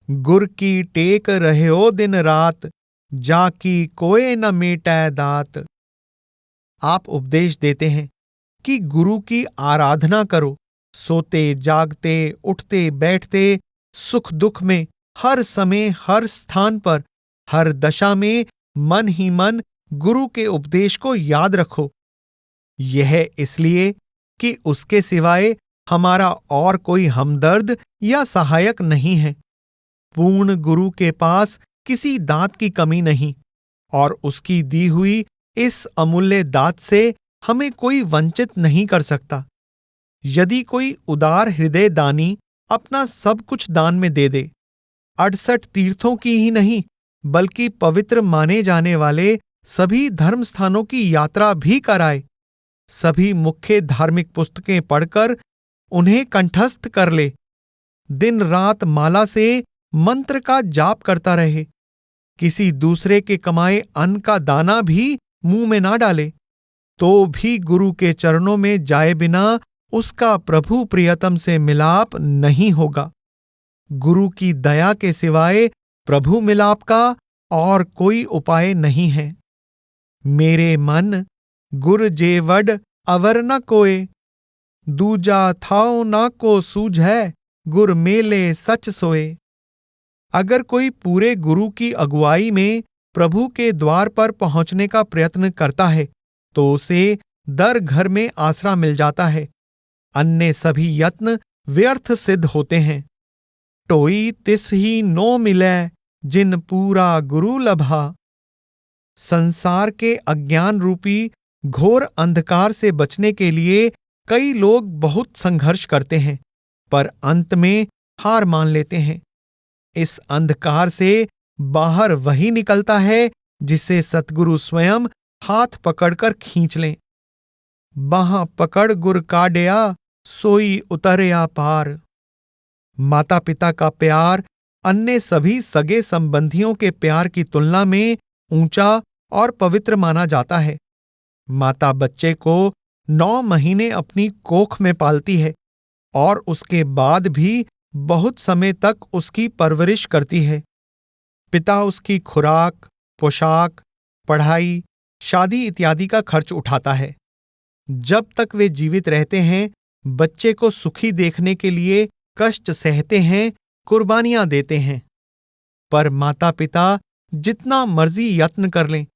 गुर की टेक रह्यो दिन रात, जाकी कोय न मेटै दात। आप उपदेश देते हैं कि गुरु की आराधना करो, सोते जागते उठते बैठते सुख दुख में, हर समय हर स्थान पर, हर दशा में मन ही मन गुरु के उपदेश को याद रखो। यह इसलिए कि उसके सिवाय हमारा और कोई हमदर्द या सहायक नहीं है। पूर्ण गुरु के पास किसी दात की कमी नहीं और उसकी दी हुई इस अमूल्य दात से हमें कोई वंचित नहीं कर सकता। यदि कोई उदार हृदय दानी अपना सब कुछ दान में दे दे, 68 तीर्थों की ही नहीं बल्कि पवित्र माने जाने वाले सभी धर्म स्थानों की यात्रा भी कराए, सभी मुख्य धार्मिक पुस्तकें पढ़कर उन्हें कंठस्थ कर ले, दिन रात माला से मंत्र का जाप करता रहे, किसी दूसरे के कमाए अन्न का दाना भी मुंह में ना डाले, तो भी गुरु के चरणों में जाए बिना उसका प्रभु प्रियतम से मिलाप नहीं होगा। गुरु की दया के सिवाय प्रभु मिलाप का और कोई उपाय नहीं है। मेरे मन गुर जे वड अवर न कोय, दूजा थाओ ना को सूझै, गुर मेले सच सोए। अगर कोई पूरे गुरु की अगुवाई में प्रभु के द्वार पर पहुंचने का प्रयत्न करता है तो उसे दर घर में आसरा मिल जाता है, अन्य सभी यत्न व्यर्थ सिद्ध होते हैं। टोई तिस ही नो मिलै, जिन पूरा गुरु लभा। संसार के अज्ञान रूपी घोर अंधकार से बचने के लिए कई लोग बहुत संघर्ष करते हैं, पर अंत में हार मान लेते हैं। इस अंधकार से बाहर वही निकलता है जिसे सतगुरु स्वयं हाथ पकड़कर खींच लें। बाहां पकड़ गुर काढ़या, सोई उतरया पार। माता पिता का प्यार अन्य सभी सगे संबंधियों के प्यार की तुलना में ऊंचा और पवित्र माना जाता है। माता बच्चे को 9 महीने अपनी कोख में पालती है और उसके बाद भी बहुत समय तक उसकी परवरिश करती है। पिता उसकी खुराक, पोशाक, पढ़ाई, शादी इत्यादि का खर्च उठाता है। जब तक वे जीवित रहते हैं, बच्चे को सुखी देखने के लिए कष्ट सहते हैं, कुर्बानियां देते हैं। पर माता पिता जितना मर्जी यत्न कर लें,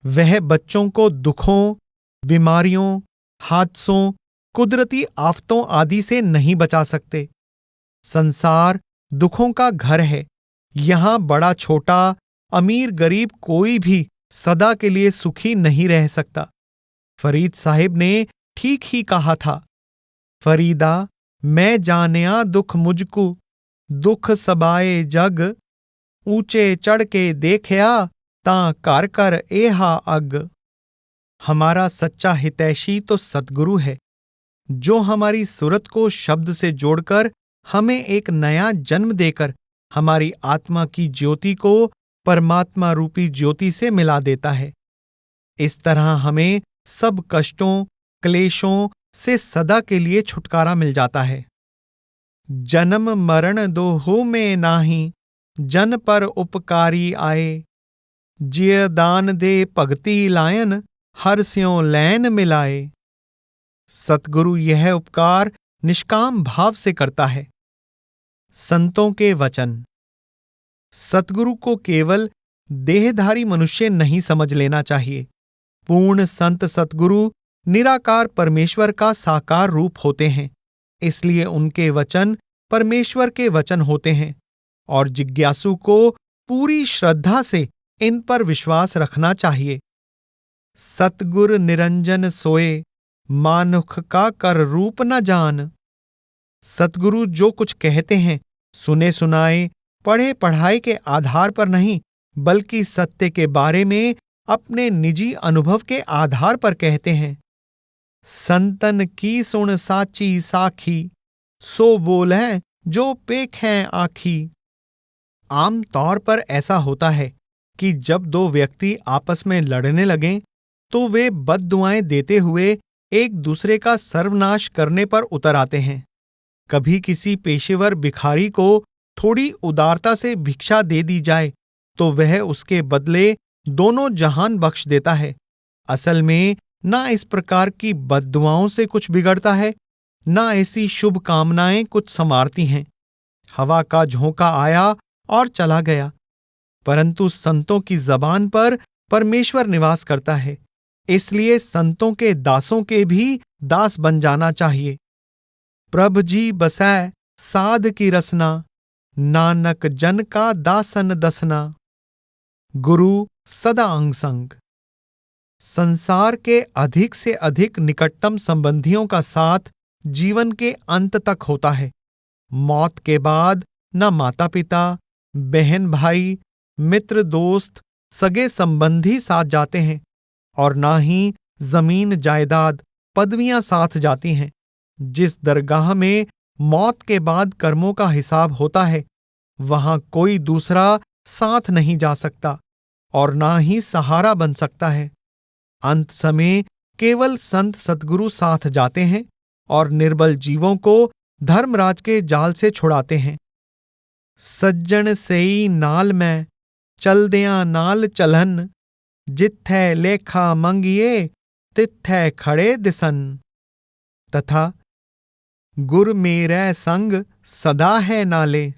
वह बच्चों को दुखों, बीमारियों, हादसों, कुदरती आफतों आदि से नहीं बचा सकते। संसार दुखों का घर है। यहां बड़ा छोटा, अमीर गरीब कोई भी सदा के लिए सुखी नहीं रह सकता। फरीद साहिब ने ठीक ही कहा था, फरीदा मैं जानिया दुख मुझको, दुख सबाए जग, ऊंचे चढ़ के देखया ता कर कर एहा अग। हमारा सच्चा हितैषी तो सतगुरु है, जो हमारी सुरत को शब्द से जोड़कर हमें एक नया जन्म देकर हमारी आत्मा की ज्योति को परमात्मा रूपी ज्योति से मिला देता है। इस तरह हमें सब कष्टों, क्लेशों से सदा के लिए छुटकारा मिल जाता है। जन्म मरण दोहो में नाही, जन पर उपकारी आए, जिय दान दे भगति लायन, हर स्यों लैन मिलाए। सतगुरु यह उपकार निष्काम भाव से करता है। संतों के वचन। सतगुरु को केवल देहधारी मनुष्य नहीं समझ लेना चाहिए। पूर्ण संत सतगुरु निराकार परमेश्वर का साकार रूप होते हैं, इसलिए उनके वचन परमेश्वर के वचन होते हैं और जिज्ञासु को पूरी श्रद्धा से इन पर विश्वास रखना चाहिए। सतगुर निरंजन सोए, मानुख का कर रूप न जान। सतगुरु जो कुछ कहते हैं, सुने सुनाए, पढ़े पढ़ाई के आधार पर नहीं, बल्कि सत्य के बारे में अपने निजी अनुभव के आधार पर कहते हैं। संतन की सुन साची साखी, सो बोले जो पेखें आखी। आम तौर पर ऐसा होता है कि जब दो व्यक्ति आपस में लड़ने लगें, तो वे बद्दुआएं देते हुए एक दूसरे का सर्वनाश करने पर उतर आते हैं। कभी किसी पेशेवर भिखारी को थोड़ी उदारता से भिक्षा दे दी जाए, तो वह उसके बदले दोनों जहान बख्श देता है। असल में ना इस प्रकार की बद्दुआओं से कुछ बिगड़ता है, ना ऐसी शुभ कामनाएं कुछ संवारती हैं। हवा का झोंका आया और चला गया, परंतु संतों की जबान पर परमेश्वर निवास करता है, इसलिए संतों के दासों के भी दास बन जाना चाहिए। प्रभ जी बसै साध की रसना, नानक जन का दासन दसना। गुरु सदा अंग संग। संसार के अधिक से अधिक निकटतम संबंधियों का साथ जीवन के अंत तक होता है। मौत के बाद न माता पिता, बहन भाई, मित्र दोस्त, सगे संबंधी साथ जाते हैं और ना ही जमीन जायदाद, पदवियां साथ जाती हैं। जिस दरगाह में मौत के बाद कर्मों का हिसाब होता है, वहां कोई दूसरा साथ नहीं जा सकता और ना ही सहारा बन सकता है। अंत समय केवल संत सतगुरु साथ जाते हैं और निर्बल जीवों को धर्मराज के जाल से छुड़ाते हैं। सज्जन सेई नाल में चलदियां नाल चलन, जिथै लेखा मंगिए तिथै खड़े दिसन। तथा गुर मेरै संग सदा है नाले,